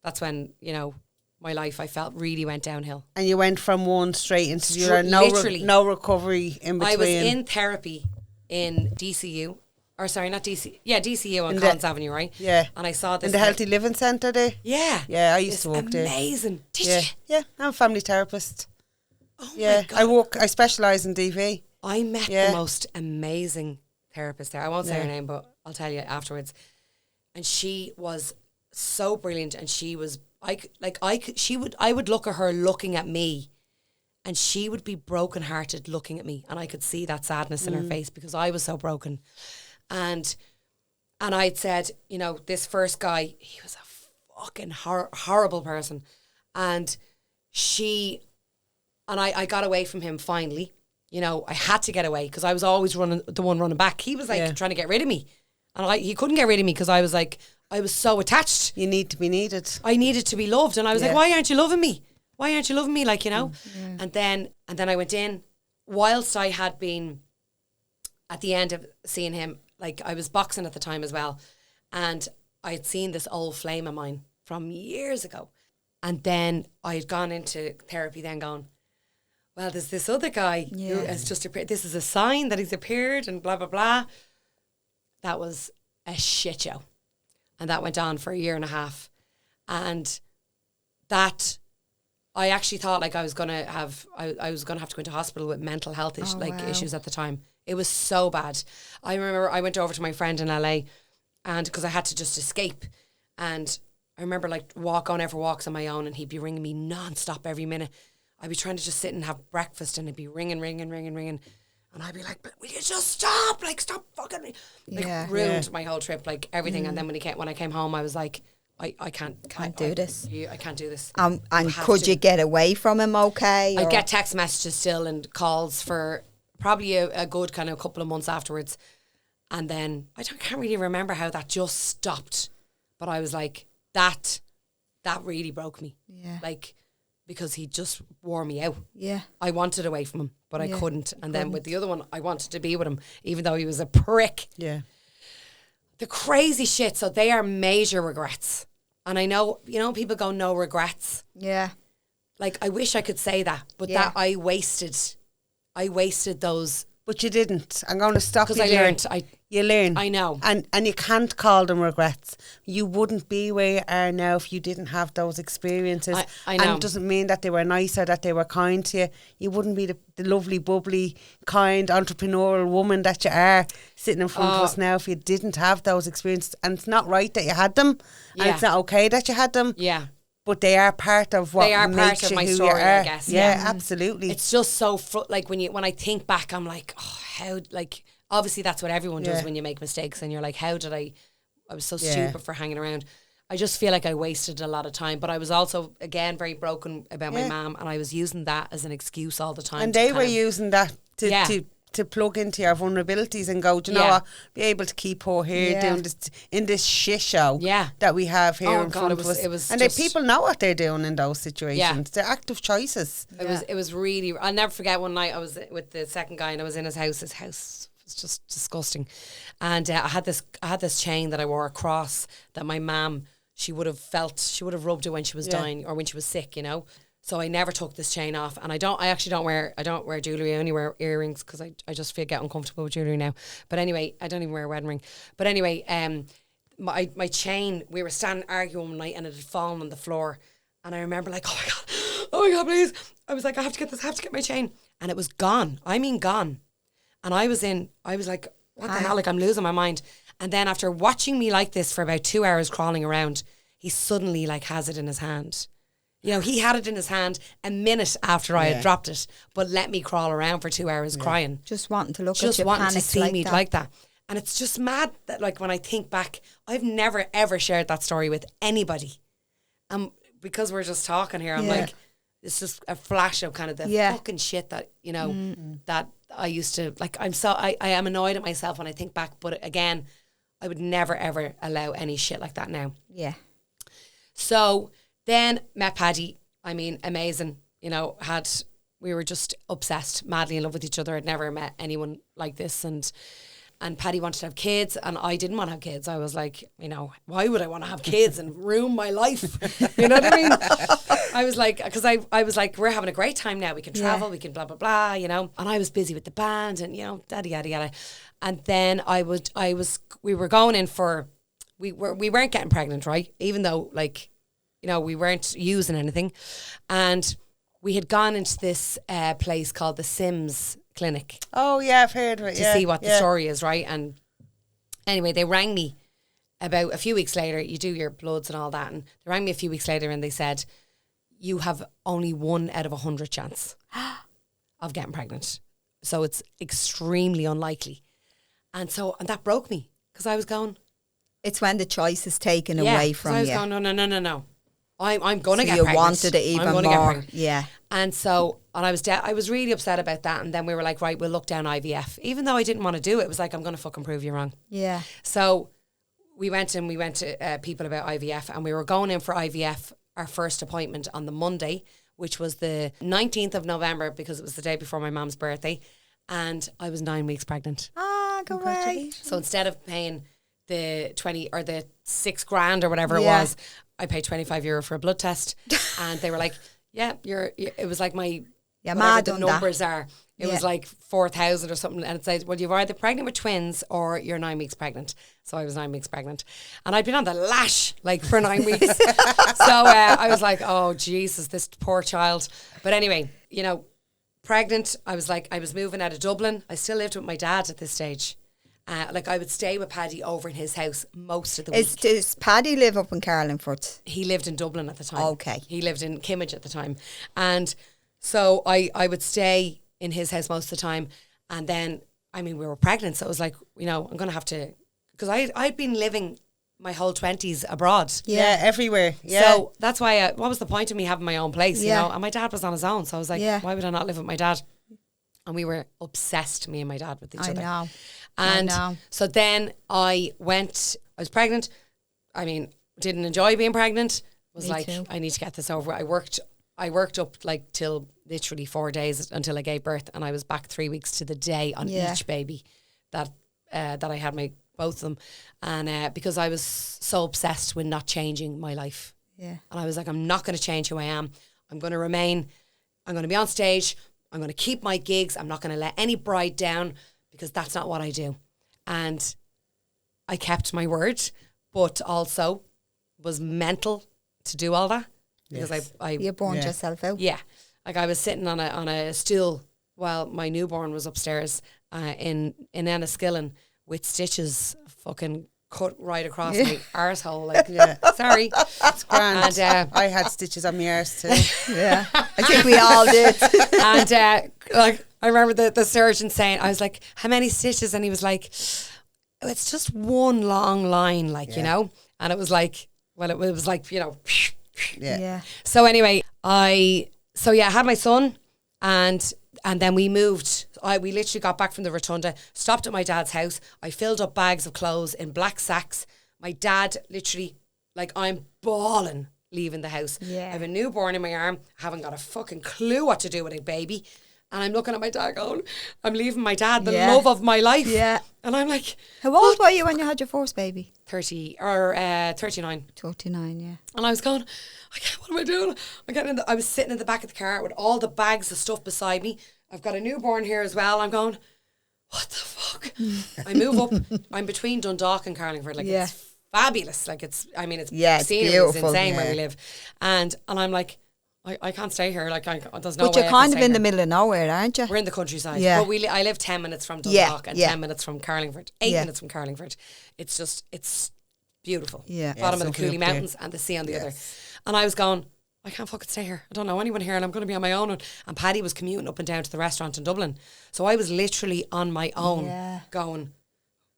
That's when, you know, my life I felt really went downhill. And you went from one straight into the other. No recovery in between. I was in therapy in DCU. Or sorry, not DC. Yeah, DCU on Collins Avenue, right? Yeah. And I saw this. In the Healthy Living Centre there? Yeah. Yeah, I used to work there. Amazing. Did you? Yeah, I'm a family therapist. Oh my God. I specialise in DV. I met the most amazing therapist there. I won't say her name, but I'll tell you afterwards. And she was so brilliant, and she was I would look at her looking at me, and she would be brokenhearted looking at me, and I could see that sadness in her face because I was so broken. And I'd said, you know, this first guy, he was a fucking horrible person. And I got away from him finally. You know, I had to get away because I was always the one running back. He was like trying to get rid of me. And he couldn't get rid of me because I was like, I was so attached. You need to be needed. I needed to be loved. And I was like, why aren't you loving me? Why aren't you loving me? Like, you know? And then I went in, whilst I had been at the end of seeing him, like I was boxing at the time as well. And I had seen this old flame of mine from years ago. And then I had gone into therapy then going, well, there's this other guy who has just appeared. This is a sign that he's appeared and blah, blah, blah. That was a shit show. And that went on for a year and a half. And that, I actually thought like I was going to have to go into hospital with mental health issues at the time. It was so bad. I remember I went over to my friend in LA, and because I had to just escape. And I remember like going out for walks on my own, and he'd be ringing me non-stop every minute. I'd be trying to just sit and have breakfast, and it'd be ringing. And I'd be like, will you just stop? Like, stop fucking me. Like, ruined my whole trip, like everything. And then when I came home, I was like, I can't do this. I can't do this. And could you get away from him okay? I get text messages still and calls for probably a good kind of couple of months afterwards. And then I can't really remember how that just stopped. But I was like, that really broke me. Yeah. Like, because he just wore me out. Yeah. I wanted away from him, but I couldn't. And then with the other one, I wanted to be with him, even though he was a prick. Yeah. The crazy shit. So they are major regrets. And I know, people go, no regrets. Yeah. Like, I wish I could say that, but that I wasted those. But you didn't. I'm going to stop you. Because I learned. You learn. I know. And you can't call them regrets. You wouldn't be where you are now if you didn't have those experiences. I know. And it doesn't mean that they were nice or that they were kind to you. You wouldn't be the lovely, bubbly, kind, entrepreneurial woman that you are sitting in front of us now if you didn't have those experiences. And it's not right that you had them. And it's not okay that you had them. Yeah. But they are part of what makes you my who story, you are. I guess. Yeah, absolutely. It's just so like when I think back, I'm like, how, like, obviously that's what everyone does when you make mistakes, and you're like, how did I was so stupid for hanging around. I just feel like I wasted a lot of time, but I was also again very broken about my mum, and I was using that as an excuse all the time. And they were using that to plug into your vulnerabilities and go, do you know what, be able to keep her here doing this in this shit show that we have here in front of us. And people know what they're doing in those situations. They're active choices. It was really, I'll never forget one night I was with the second guy and I was in his house. His house was just disgusting. And I had this chain that I wore across that my mum, she would have rubbed it when she was dying or when she was sick, So I never took this chain off, and I actually don't wear jewellery. I only wear earrings because I just get uncomfortable with jewellery now. But anyway, I don't even wear a wedding ring. But anyway, my chain, we were standing arguing one night and it had fallen on the floor, and I remember like, oh my god, please! I was like, I have to get my chain, and it was gone. I mean, gone. And I was like, what the hell? Like, I'm losing my mind. And then after watching me like this for about 2 hours crawling around, he suddenly like has it in his hand. He had it in his hand a minute after I had dropped it, but let me crawl around for 2 hours crying. Just wanting to look at you, just wanting to see like me that. like that. And it's just mad that, like, when I think back, I've never, ever shared that story with anybody. Because we're just talking here, I'm like, it's just a flash of kind of the fucking shit that, that I used to, like, I am annoyed at myself when I think back, but again, I would never, ever allow any shit like that now. Yeah. So then met Paddy. I mean, amazing. We were just obsessed, madly in love with each other. I'd never met anyone like this, and Paddy wanted to have kids, and I didn't want to have kids. I was like, why would I want to have kids and ruin my life? You know what I mean? I was like, because I was like, we're having a great time now. We can travel, we can blah blah blah, And I was busy with the band, and yada yada yada. And then we were going in for, we weren't getting pregnant, right? Even though like, we weren't using anything. And we had gone into this place called the Sims Clinic. Oh, yeah, I've heard of it. To see what the story is, right? And anyway, they rang me about a few weeks later. You do your bloods and all that. And they rang me a few weeks later and they said, you have only 1 out of 100 chance of getting pregnant. So it's extremely unlikely. And that broke me because I was going... It's when the choice is taken away from you. I was going, no. I'm going to get pregnant. You wanted it even more. Yeah. And I was really upset about that. And then we were like, right, we'll look down IVF. Even though I didn't want to do it, it was like, I'm going to fucking prove you wrong. Yeah. So we went to people about IVF, and we were going in for IVF, our first appointment on the Monday, which was the 19th of November, because it was the day before my mum's birthday. And I was 9 weeks pregnant. Ah, great. So instead of paying the 20 or the €6,000 or whatever it was, I paid €25 for a blood test, and they were like, "Yeah, it was like my whatever the numbers are." It was like 4,000 or something, and it said, "Well, you're either pregnant with twins or you're 9 weeks pregnant." So I was 9 weeks pregnant, and I'd been on the lash like for 9 weeks. So I was like, "Oh Jesus, this poor child." But anyway, you know, pregnant. I was moving out of Dublin. I still lived with my dad at this stage. Like I would stay with Paddy over in his house most of the week. Does Paddy live up in Carlingford? He lived in Dublin at the time. Okay. He lived in Kimmage at the time. And so I would stay in his house most of the time. And then, I mean, we were pregnant. So it was like, you know, I'm going to have to, because I'd been living my whole 20s abroad. Yeah, everywhere. Yeah. So that's why, what was the point of me having my own place, you know? And my dad was on his own. So I was like, why would I not live with my dad? And we were obsessed, me and my dad, with each other. I know. And so then I was pregnant. I mean, didn't enjoy being pregnant. Was like, I need to get this over. I worked up like till literally 4 days until I gave birth, and I was back 3 weeks to the day on each baby that I had both of them. And because I was so obsessed with not changing my life. Yeah. And I was like, I'm not going to change who I am. I'm going to remain. I'm going to be on stage. I'm going to keep my gigs. I'm not going to let any bride down, because that's not what I do. And I kept my word, but also was mental to do all that. Because you burned yourself out. Yeah. Like I was sitting on a stool while my newborn was upstairs in Enniskillen with stitches fucking cut right across my arsehole. Like, sorry. It's grand. And I had stitches on my arse too. Yeah. I think we all did. And like, I remember the surgeon saying, I was like, how many stitches? And he was like, oh, it's just one long line, like, you know? And it was like, well, it was like, you know. Yeah. So anyway, I had my son, and then we moved. We literally got back from the rotunda, stopped at my dad's house. I filled up bags of clothes in black sacks. My dad literally, like, I'm bawling leaving the house. Yeah. I have a newborn in my arm. I haven't got a fucking clue what to do with a baby. And I'm looking at my dad going, I'm leaving my dad, the love of my life. Yeah. And I'm like, how old were you when you had your first baby? 39. 39, yeah. And I was going, what am I doing? I was sitting in the back of the car with all the bags of stuff beside me. I've got a newborn here as well. I'm going, what the fuck? I move up. I'm between Dundalk and Carlingford. Like, it's fabulous. Like, it's scenery is insane where we live. And I'm like, I can't stay here. Like, there's no way. But you're kind of in the middle of nowhere, aren't you? We're in the countryside. Yeah. But I live 10 minutes from Dundalk and 10 minutes from Carlingford. 8 minutes from Carlingford. It's beautiful. Yeah. Bottom of the Cooley Mountains and the sea on the other. And I was going, I can't fucking stay here. I don't know anyone here, and I'm going to be on my own. And Paddy was commuting up and down to the restaurant in Dublin. So I was literally on my own going,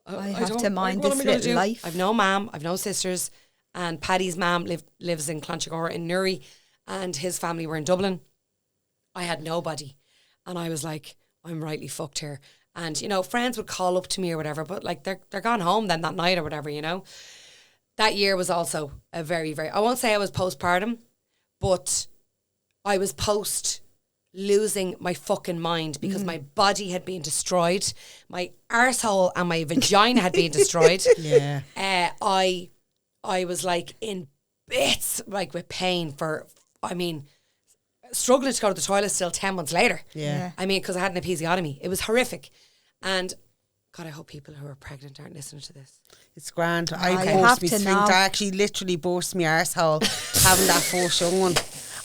I have to mind this little life. I've no mum, I've no sisters. And Paddy's mum lives in Clonchagora in Newry, and his family were in Dublin. I had nobody. And I was like, I'm rightly fucked here. And, you know, friends would call up to me or whatever, but like they're gone home then that night or whatever, you know. That year was also a very, very, I won't say I was postpartum, but I was post losing my fucking mind because my body had been destroyed. My arsehole and my vagina had been destroyed. Yeah. I was like in bits, like with pain struggling to go to the toilet still 10 months later. Yeah. I mean, because I had an episiotomy. It was horrific. And God, I hope people who are pregnant aren't listening to this. It's grand. I burst my sphincter. I actually literally burst my arsehole having that first young one.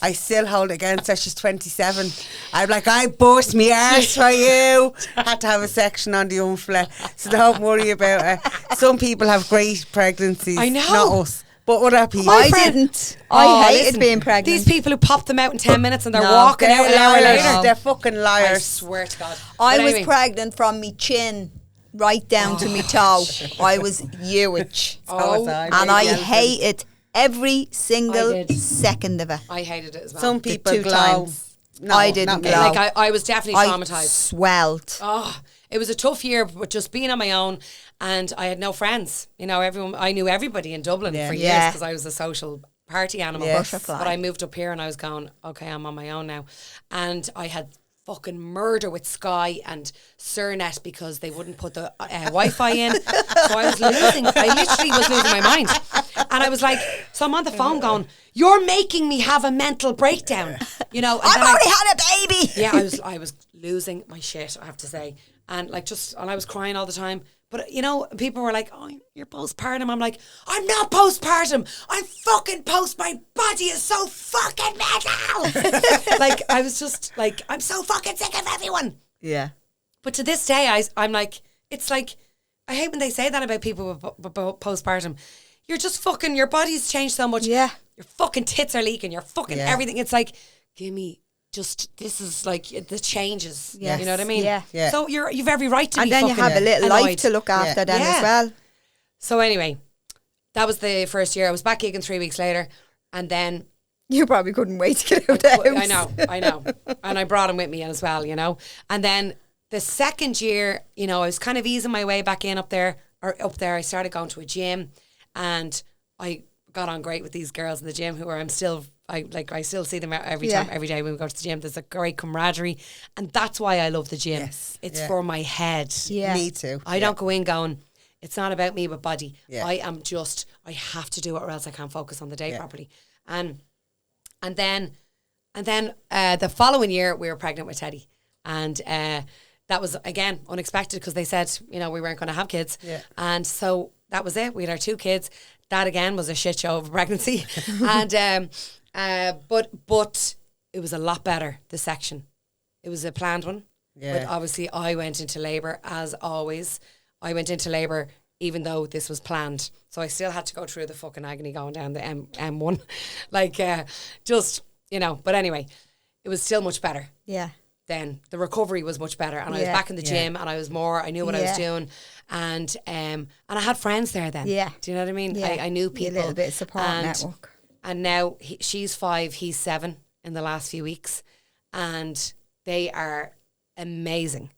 I still hold it against her. She's 27. I'm like, I burst my arse for you. Had to have a section on the umfla. So don't worry about her. Some people have great pregnancies. I know. Not us. But other people. I didn't. I hated being pregnant. These people who pop them out in 10 minutes and they're walking out an hour later. They're fucking liars. I swear to God. I was pregnant from me chin right down to me toe. I was huge. And I hated every single second of it. I hated it as well. Some people glow. No, I didn't glow. Like I was definitely traumatized. I swelled. Oh, it was a tough year, but just being on my own, and I had no friends. You know, I knew everybody in Dublin for years because I was a social party animal. But I moved up here and I was going, okay, I'm on my own now, and I had fucking murder with Sky and Cernet because they wouldn't put the Wi-Fi in. So I literally was losing my mind. And I was like, so I'm on the phone going, you're making me have a mental breakdown. You know, I've already had a baby. Yeah, I was losing my shit, I have to say. And like and I was crying all the time. But, you know, people were like, oh, you're postpartum. I'm like, I'm not postpartum. I'm fucking my body is so fucking mental. Like, I was just like, I'm so fucking sick of everyone. Yeah. But to this day, I'm like, it's like, I hate when they say that about people with postpartum. You're just fucking, your body's changed so much. Yeah. Your fucking tits are leaking. Your fucking everything. It's like, give me... Just this is like the changes. Yes. You know what I mean? Yeah. So you've every right to and be then you fucking have a little annoyed. life to look after then as well. So anyway, that was the first year. I was back gigging 3 weeks later, and then you probably couldn't wait to get out of the house. I know, and I brought him with me as well, you know. And then the second year, you know, I was kind of easing my way back in up there. I started going to a gym, and I got on great with these girls in the gym who are I still see them every day when we go to the gym. There's a great camaraderie, and that's why I love the gym. Yes. It's for my head. Yeah. Me too. I don't go in going, it's not about me but body. Yeah. I have to do it or else I can't focus on the day properly. And then the following year we were pregnant with Teddy, and that was again unexpected because they said, you know, we weren't going to have kids. Yeah. And so that was it. We had our 2 kids. That again was a shit show of a pregnancy. And but it was a lot better, the section. It was a planned one. Yeah. But obviously I went into labour as always. I went into labour even though this was planned. So I still had to go through the fucking agony going down the M1. Like just, you know, but anyway, it was still much better. Yeah. Then the recovery was much better, and I was back in the gym, and I knew what I was doing, and I had friends there then. Yeah. Do you know what I mean? Yeah. I knew people. A little bit of support network. And now she's 5, he's 7 in the last few weeks, and they are amazing.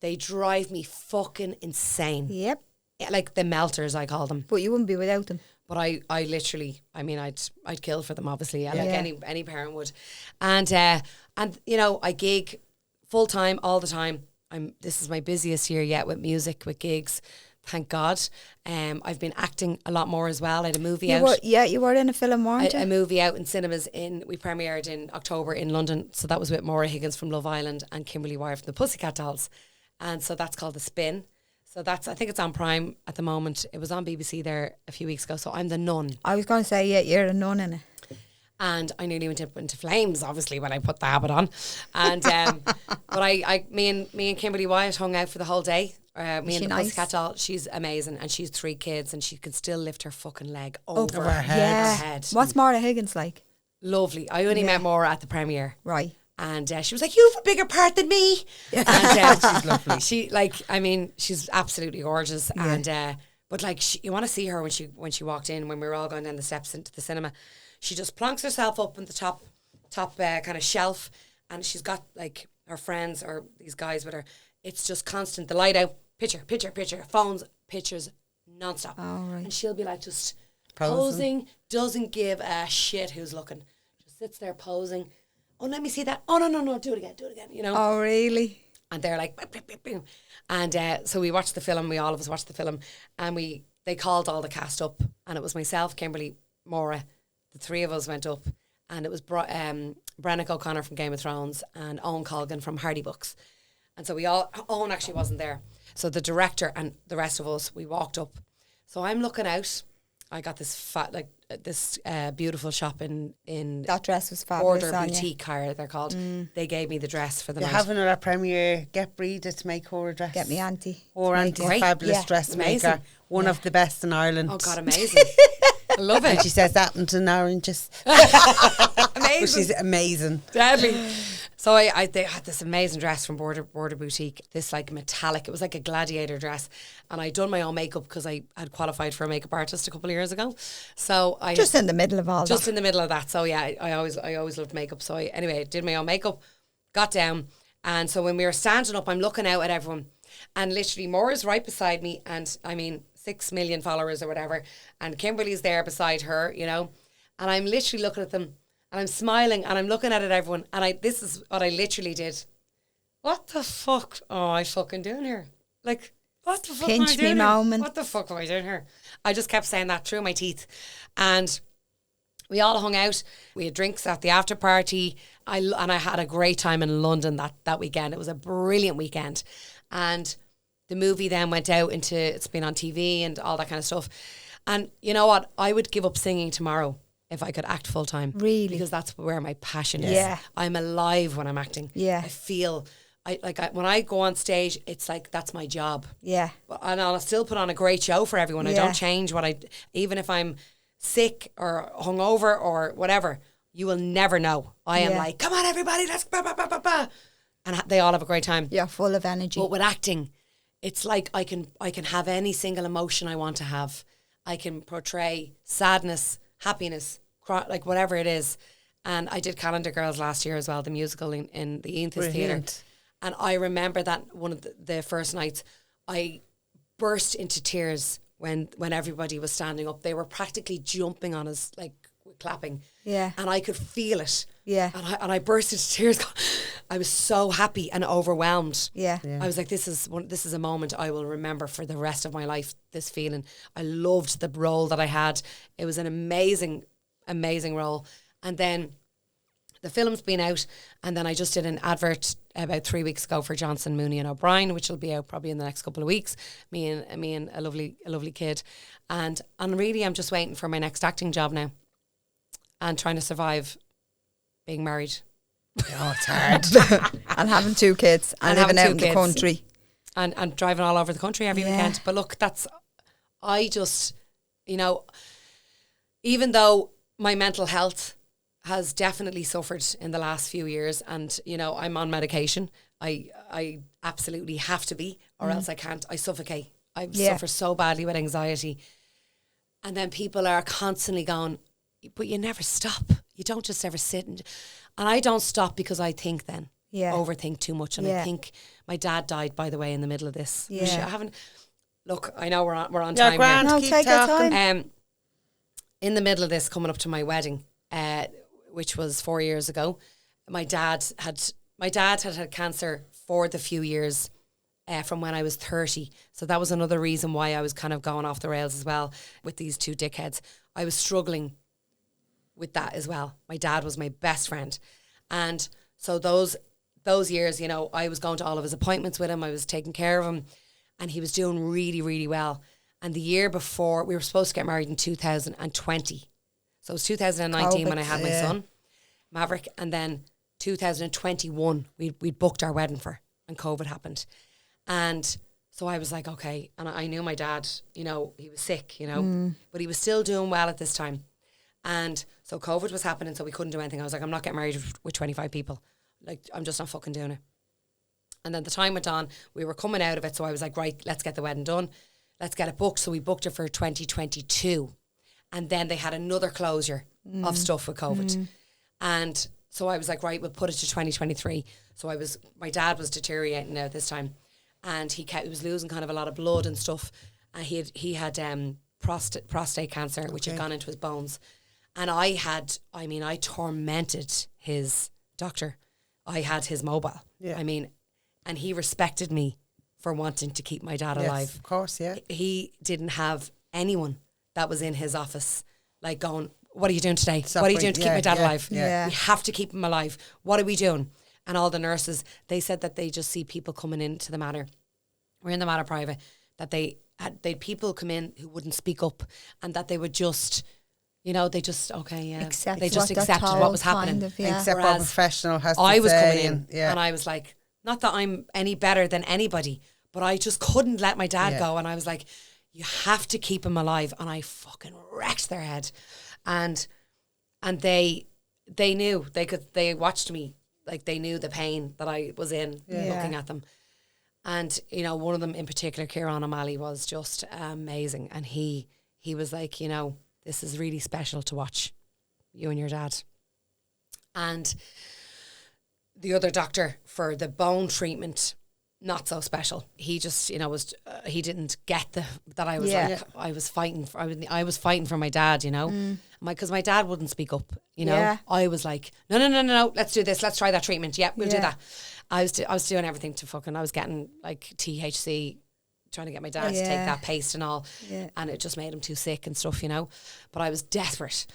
They drive me fucking insane. Yep. Like the melters, I call them. But you wouldn't be without them. But I literally, I mean, I'd kill for them, obviously, like any parent would. And you know, I gig full time all the time. This is my busiest year yet with music, with gigs. Thank God. I've been acting a lot more as well. I had a movie out. You were in a film, weren't you? A movie out in cinemas. We premiered in October in London. So that was with Maura Higgins from Love Island and Kimberly Wire from the Pussycat Dolls. And so that's called The Spin. So I think it's on Prime at the moment. It was on BBC there a few weeks ago. So I'm the nun. I was going to say, yeah, you're a nun in it. And I nearly went into flames, obviously, when I put the habit on. And but me and Kimberly Wyatt hung out for the whole day. Me and the Pussycat Doll. She's amazing, and she's 3 kids, and she can still lift her fucking leg over her head. What's Maura Higgins like? Lovely. I only met Maura at the premiere. Right. And she was like, "You have a bigger part than me." And she's lovely. She's absolutely gorgeous. Yeah. And but like, you want to see her when she walked in, when we were all going down the steps into the cinema. She just plonks herself up on the top kind of shelf, and she's got like her friends or these guys with her. It's just constant. The light out, picture, phones, pictures, nonstop. Oh, right. And she'll be like just posing, doesn't give a shit who's looking. Just sits there posing. Oh, let me see that. Oh, no, do it again, you know. Oh, really? And they're like, boop, boop, boop. And so we watched the film, all of us watched the film, and they called all the cast up, and it was myself, Kimberly, Maura, the 3 of us went up, and it was Brennick O'Connor from Game of Thrones and Owen Colgan from Hardy Books. And so Owen actually wasn't there. So the director and the rest of us, we walked up. So I'm looking out. I got this beautiful shop in that dress was fabulous. Order Boutique Hire, they're called. They gave me the dress for the night. You're having her at premiere. Get Breda to make her a dress. Get me auntie. Or auntie's fabulous dressmaker. One of the best in Ireland. Oh God, amazing. I love it. And she says apples and oranges. Amazing. She's amazing. Deadly. So they had this amazing dress from Border Boutique, this like metallic, it was like a gladiator dress, and I'd done my own makeup because I had qualified for a makeup artist a couple of years ago. So I just in the middle of all just in the middle of that. So yeah, I always loved makeup. So I did my own makeup, got down, and so when we were standing up, I'm looking out at everyone, and literally Maura's right beside me, and I mean 6 million followers or whatever, and Kimberly's there beside her, you know, and I'm literally looking at them. And I'm smiling and I'm looking at everyone, and this is what I literally did. what the fuck am I fucking doing here? Like, what the fuck Pinch am I doing me here? moment. What the fuck am I doing here? I just kept saying that through my teeth. And we all hung out. We had drinks at the after party. I had a great time in London that weekend. It was a brilliant weekend. And the movie then went out into, it's been on TV and all that kind of stuff. And you know what? I would give up singing tomorrow if I could act full time. Really? Because that's where my passion is. Yeah. I'm alive when I'm acting. Yeah. I feel, when I go on stage, it's like, that's my job. Yeah. And I'll still put on a great show for everyone. I don't change even if I'm sick or hungover or whatever, you will never know. I am like, come on everybody, let's bah, bah, bah, bah, bah. And they all have a great time. You're full of energy. But with acting, it's like I can have any single emotion I want to have. I can portray sadness, happiness, like whatever it is. And I did Calendar Girls last year as well, the musical in the Gaiety Theatre. And I remember that one of the first nights, I burst into tears when everybody was standing up. They were practically jumping on us, like clapping. Yeah. And I could feel it. Yeah. And I burst into tears. I was so happy and overwhelmed. Yeah. I was like, this is a moment I will remember for the rest of my life, this feeling. I loved the role that I had. It was an amazing, amazing role. And then the film's been out, and then I just did an advert about 3 weeks ago for Johnson, Mooney and O'Brien, which will be out probably in the next couple of weeks. Me and a lovely kid. And really I'm just waiting for my next acting job now and trying to survive being married. Oh, it's hard. And having 2 kids and living out in the country. And driving all over the country every weekend. But look, I just, even though my mental health has definitely suffered in the last few years, and I'm on medication. I absolutely have to be, or else I can't. I suffocate. I suffer so badly with anxiety. And then people are constantly going, but you never stop. You don't just ever sit and I don't stop because I think then. Yeah. Overthink too much. And I think my dad died, by the way, in the middle of this. Yeah. I haven't. Look, I know we're on time grand, here. keep take talking. Your time. In the middle of this, coming up to my wedding, which was 4 years ago, my dad had cancer for the few years from when I was 30. So that was another reason why I was kind of going off the rails as well with these 2 dickheads. I was struggling with that as well. My dad was my best friend. And so those years, I was going to all of his appointments with him. I was taking care of him, and he was doing really, really well. And the year before, we were supposed to get married in 2020. So it was 2019 when I had my son, Maverick, and then 2021 we booked our wedding for, and COVID happened. And so I was like, okay, and I knew my dad, he was sick, but he was still doing well at this time. And so COVID was happening, so we couldn't do anything. I was like, I'm not getting married with 25 people. Like, I'm just not fucking doing it. And then the time went on, we were coming out of it, so I was like, right, let's get the wedding done. Let's get it booked. So we booked it for 2022. And then they had another closure of stuff with COVID. And so I was like, right, we'll put it to 2023. So my dad was deteriorating now this time. And he was losing kind of a lot of blood and stuff. And he had prostate cancer, which had gone into his bones. And I tormented his doctor. I had his mobile. Yeah. And he respected me for wanting to keep my dad alive. Yes, of course, yeah. He didn't have anyone that was in his office like going, what are you doing today? Suffering. What are you doing to keep my dad alive? Yeah. We have to keep him alive. What are we doing? And all the nurses, they said that they just see people coming into the Mater. We're in the Mater private. That they'd people come in who wouldn't speak up, and that they would just, they just, they just accepted what was happening. Kind of, Except what a professional has to say. I was coming in, and I was like, not that I'm any better than anybody, but I just couldn't let my dad go. And I was like, you have to keep him alive. And I fucking wrecked their head. And they knew, they watched me, like they knew the pain that I was in looking at them. And, one of them in particular, Kieran O'Malley, was just amazing. And he was like, this is really special to watch, you and your dad. And the other doctor for the bone treatment, not so special. He just, was he didn't get that I was I was fighting for my dad, because my dad wouldn't speak up, I was like, no, let's do this, let's try that treatment, we'll do that. I was doing everything I was getting like THC, trying to get my dad to take that paste and all, and it just made him too sick and stuff, but I was desperate.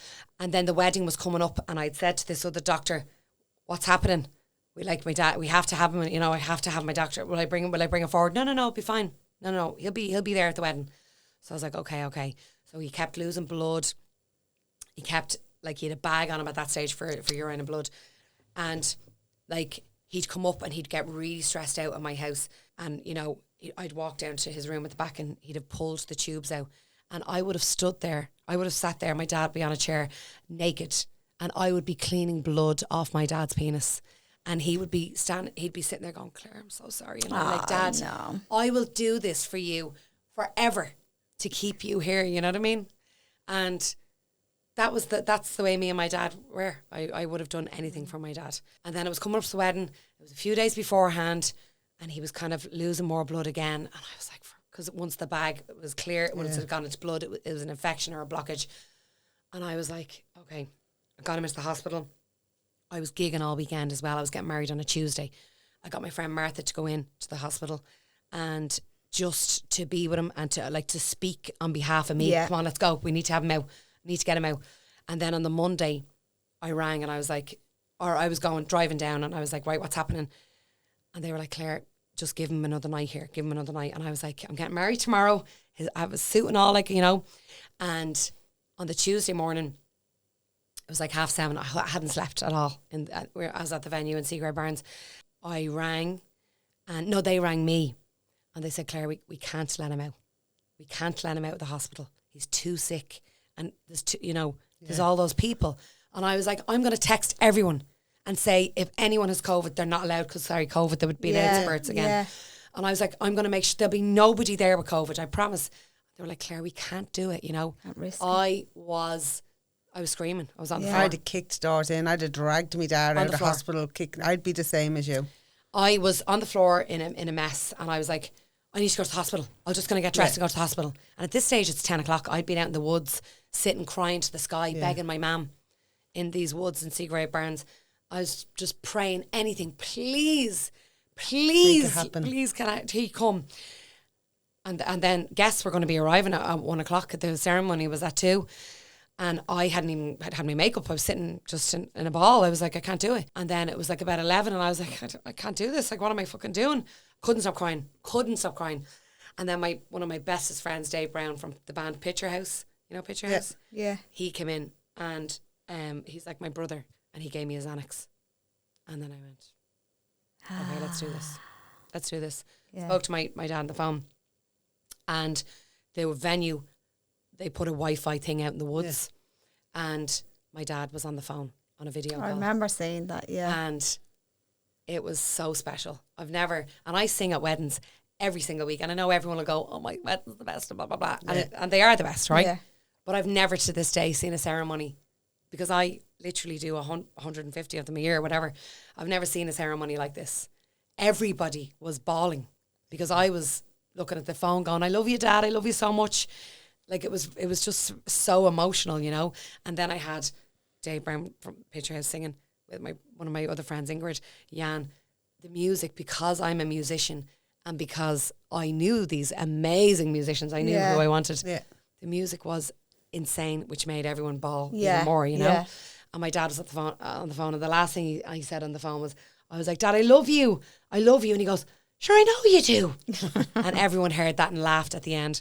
And then the wedding was coming up, and I'd said to this other doctor, what's happening? We like my dad. We have to have him. I have to have my doctor. Will I bring him forward? No. It'll be fine. No. He'll be there at the wedding. So I was like, okay. So he kept losing blood. He kept he had a bag on him at that stage for urine and blood, and he'd come up and he'd get really stressed out at my house, and I'd walk down to his room at the back and he'd have pulled the tubes out, and I would have stood there. I would have sat there. My dad would be on a chair, naked, and I would be cleaning blood off my dad's penis. And he would be he'd be sitting there going, Claire, I'm so sorry. And I'm like, Dad, no. I will do this for you forever to keep you here, you know what I mean? And that's the way me and my dad were. I would have done anything for my dad. And then it was coming up to the wedding. It was a few days beforehand, and he was kind of losing more blood again. And I was like, because once the bag was clear, once it had gone into blood, it was an infection or a blockage. And I was like, okay, I got him into the hospital. I was gigging all weekend as well. I was getting married on a Tuesday. I got my friend Martha to go in to the hospital and just to be with him and to speak on behalf of me. Yeah. Come on, let's go. We need to have him out. We need to get him out. And then on the Monday, I rang and I was like, I was driving down, and I was like, right, what's happening? And they were like, Claire, just give him another night here. Give him another night. And I was like, I'm getting married tomorrow. I have a suit and all, And on the Tuesday morning, it was like 7:30. I hadn't slept at all. I was at the venue in Seagrave Barns. I rang, and they rang me, and they said, Claire, we can't let him out. We can't let him out of the hospital. He's too sick, and there's all those people. And I was like, I'm going to text everyone and say if anyone has COVID, they're not allowed because COVID, they would be allowed spurts again. Yeah. And I was like, I'm going to make sure there'll be nobody there with COVID. I promise. They were like, Claire, we can't do it. At risk. I was screaming. I was on the floor. I'd have kicked doors in. I'd have dragged me dad out of the hospital. I'd be the same as you. I was on the floor in a mess, and I was like, I need to go to the hospital. I'm just going to get dressed and go to the hospital. And at this stage, it's 10 o'clock. I'd been out in the woods, sitting, crying to the sky, begging my mum in these woods in Seagrave Barns. I was just praying anything. Please, can he come? And then guests were going to be arriving at 1 o'clock. The ceremony was at 2. And I hadn't even had my makeup. I was sitting just in a ball. I was like, I can't do it. And then it was like about 11, and I was like, I can't do this. Like, what am I fucking doing? Couldn't stop crying. And then one of my bestest friends, Dave Brown from the band Picture House, Picture House? Yeah. He came in, and he's like my brother, and he gave me his Xanax. And then I went, okay, let's do this. Yeah. Spoke to my dad on the phone, and the venue, they put a Wi-Fi thing out in the woods, and my dad was on the phone on a video call. I remember seeing that, yeah. And it was so special. And I sing at weddings every single week, and I know everyone will go, oh, my wedding's the best, and blah, blah, blah. Yeah. And they are the best, right? Yeah. But I've never to this day seen a ceremony, because I literally do 150 of them a year, whatever. I've never seen a ceremony like this. Everybody was bawling, because I was looking at the phone going, I love you, Dad, I love you so much. Like, it was just so emotional, And then I had Dave Brown from Picture House singing with one of my other friends, Ingrid, Jan. The music, because I'm a musician and because I knew these amazing musicians, I knew who I wanted. Yeah. The music was insane, which made everyone bawl even more, Yeah. And my dad was on the phone, and the last thing he said on the phone was, I was like, Dad, I love you. And he goes, sure, I know you do. And everyone heard that and laughed at the end.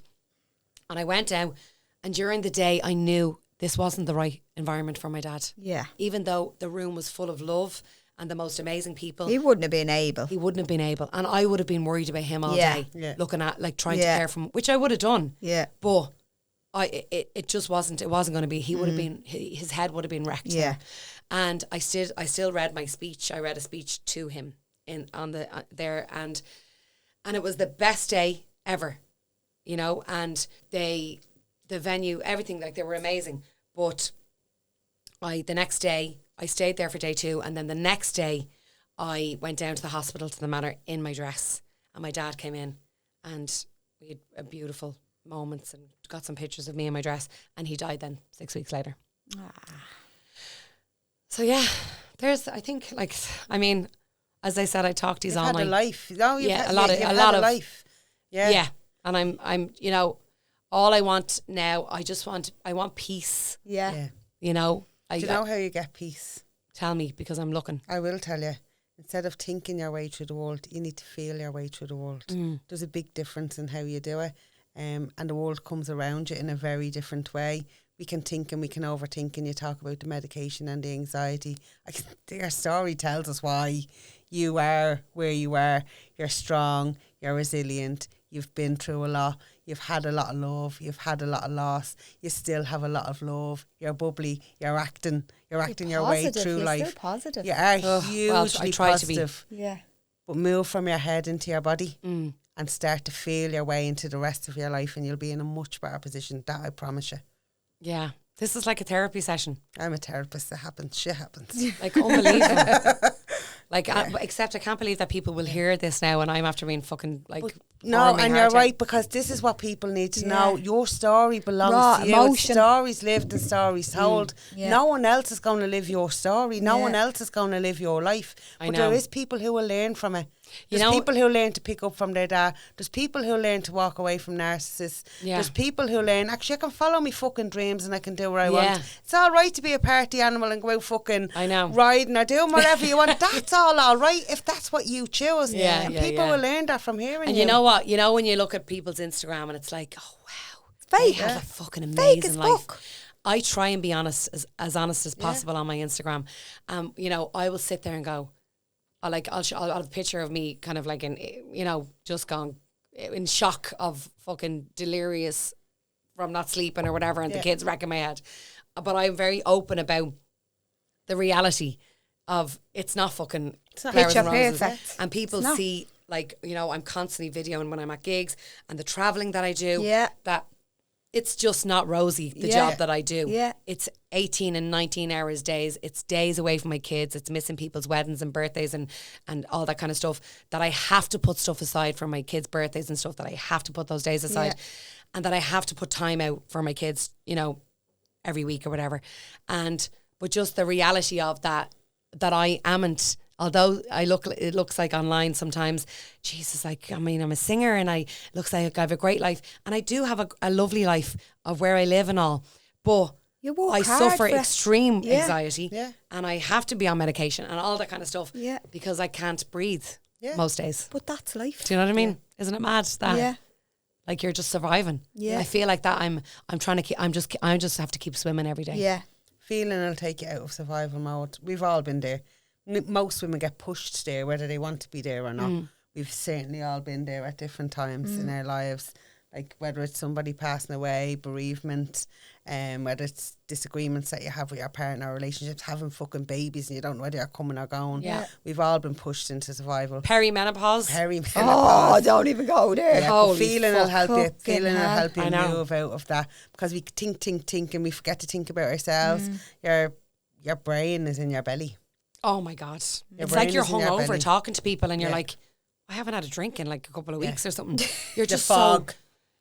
And I went out, and during the day, I knew this wasn't the right environment for my dad. Yeah. Even though the room was full of love and the most amazing people. He wouldn't have been able. And I would have been worried about him all day, looking at, trying to care for him, which I would have done. Yeah. But it just wasn't, it wasn't going to be, he would have been, his head would have been wrecked. Yeah. And I still read my speech. I read a speech to him there, and it was the best day ever. And the venue, everything, they were amazing. But the next day, I stayed there for day 2, and then the next day, I went down to the hospital to the Manor in my dress, and my dad came in, and we had a beautiful moments and got some pictures of me in my dress, and he died then 6 weeks later. So yeah, I think, like, I mean, as I said, I talked these all night. Had a life. No, a lot of life. Yeah. And I'm, you know, all I want now, I want peace. Yeah. You know. Do you know how you get peace? Tell me, because I'm looking. I will tell you. Instead of thinking your way through the world, you need to feel your way through the world. There's a big difference in how you do it. And the world comes around you in a very different way. We can think and we can overthink, and you talk about the medication and the anxiety. Your story tells us why you are where you are. You're strong, you're resilient, you've been through a lot, you've had a lot of love, you've had a lot of loss, you still have a lot of love, you're bubbly, you're acting your way through you're life. Still positive. You are hugely positive. To be. Yeah. But move from your head into your body and start to feel your way into the rest of your life, and you'll be in a much better position. That I promise you. Yeah. This is like a therapy session. I'm a therapist. It happens. Shit happens. Like, unbelievable. Like, except I can't believe that people will hear this now, and I'm after being fucking, like... No, and you're right, because this is what people need to know. Your story belongs to you. Emotion. It's stories lived and stories told. No one else is going to live your story. No one else is going to live your life. But there is people who will learn from it. There's people who learn to pick up from their dad. There's people who learn to walk away from narcissists. There's people who learn, actually, I can follow my fucking dreams and I can do what I want. It's all right to be a party animal and go out fucking riding or doing whatever you want. That's all right if that's what you choose. And people will learn that from hearing and you know what? You know when you look at people's Instagram and it's like, oh wow, fake. They have a fucking amazing life. I try and be honest as possible on my Instagram. You know, I will sit there and go, I'll have a picture of me kind of like in, you know, just gone in shock of fucking delirious from not sleeping or whatever, and the kids wrecking my head. But I'm very open about the reality of it's not fucking flowers and roses. And people see, like, you know, I'm constantly videoing when I'm at gigs and the travelling that I do. That it's just not rosy, the job that I do. It's 18 and 19 hours days. It's days away from my kids. It's missing people's weddings and birthdays and all that kind of stuff, that I have to put stuff aside for my kids' birthdays and stuff, that I have to put those days aside, and that I have to put time out for my kids, you know, every week or whatever. But just the reality of that I amn't, although it looks like online sometimes, Jesus, like, I mean, I'm a singer and looks like I have a great life. And I do have a lovely life of where I live and all. But I suffer extreme anxiety and I have to be on medication and all that kind of stuff because I can't breathe most days. But that's life. Do you know what I mean? Isn't it mad that like you're just surviving? I feel like that I'm trying to keep, I just have to keep swimming every day. Feeling will take you out of survival mode. We've all been there. Most women get pushed there, whether they want to be there or not. We've certainly all been there at different times in our lives, like whether it's somebody passing away, bereavement, whether it's disagreements that you have with your partner, relationships, having fucking babies and you don't know whether you're coming or going. We've all been pushed into survival. Perimenopause. Oh, don't even go there. Feeling will help you. Feeling will help you move out of that, because we think and we forget to think about ourselves. Your brain is in your belly. Oh my God. It's like you're hungover talking to people and you're like, I haven't had a drink in like a couple of weeks or something. You're just fog.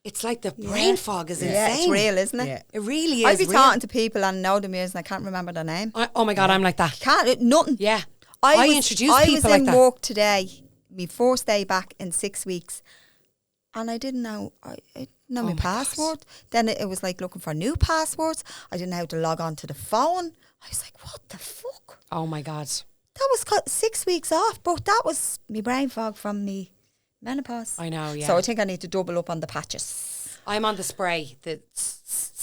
It's like the brain fog is insane. Yeah, it's real, isn't it? Yeah. It really is. I'd be talking to people and know the music and I can't remember their name. Oh my God, I'm like that. Nothing. Yeah. I introduce people like that. I was in work today, my first day back in 6 weeks, and I didn't know, I didn't know my password. God. Then it was like looking for new passwords. I didn't know how to log on to the phone. I was like, what the fuck? Oh my God. That was 6 weeks off, but that was my brain fog from me menopause. I know, yeah. So I think I need to double up on the patches. I'm on the spray.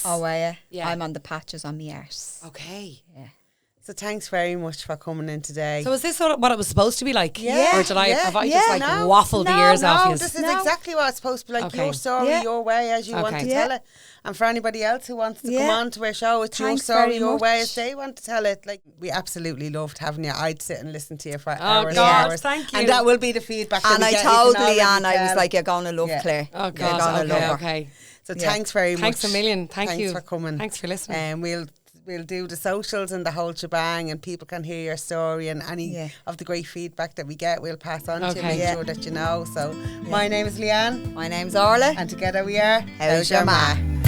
Oh, are you? Yeah. I'm on the patches on my arse. Okay. Yeah. So thanks very much for coming in today. So is this what it was supposed to be like? Yeah. Or did have I just waffled the ears off you? No, this is exactly what it's supposed to be like. Your story, your way, as you want to tell it. And for anybody else who wants to come on to our show, it's your story, your way, as they want to tell it. Like, we absolutely loved having you. I'd sit and listen to you for hours and hours. Thank you. And that will be the feedback. And I told Leanne, I was like, you're going to love Claire. Oh God, you're going to love her. So thanks very much. Thanks a million. Thanks for coming. Thanks for listening. And we'll we'll do the socials and the whole shebang, and people can hear your story and any of the great feedback that we get, we'll pass on to you, make sure that you know. So my name is Leanne. My name's Orla. And together we are How's Your Ma?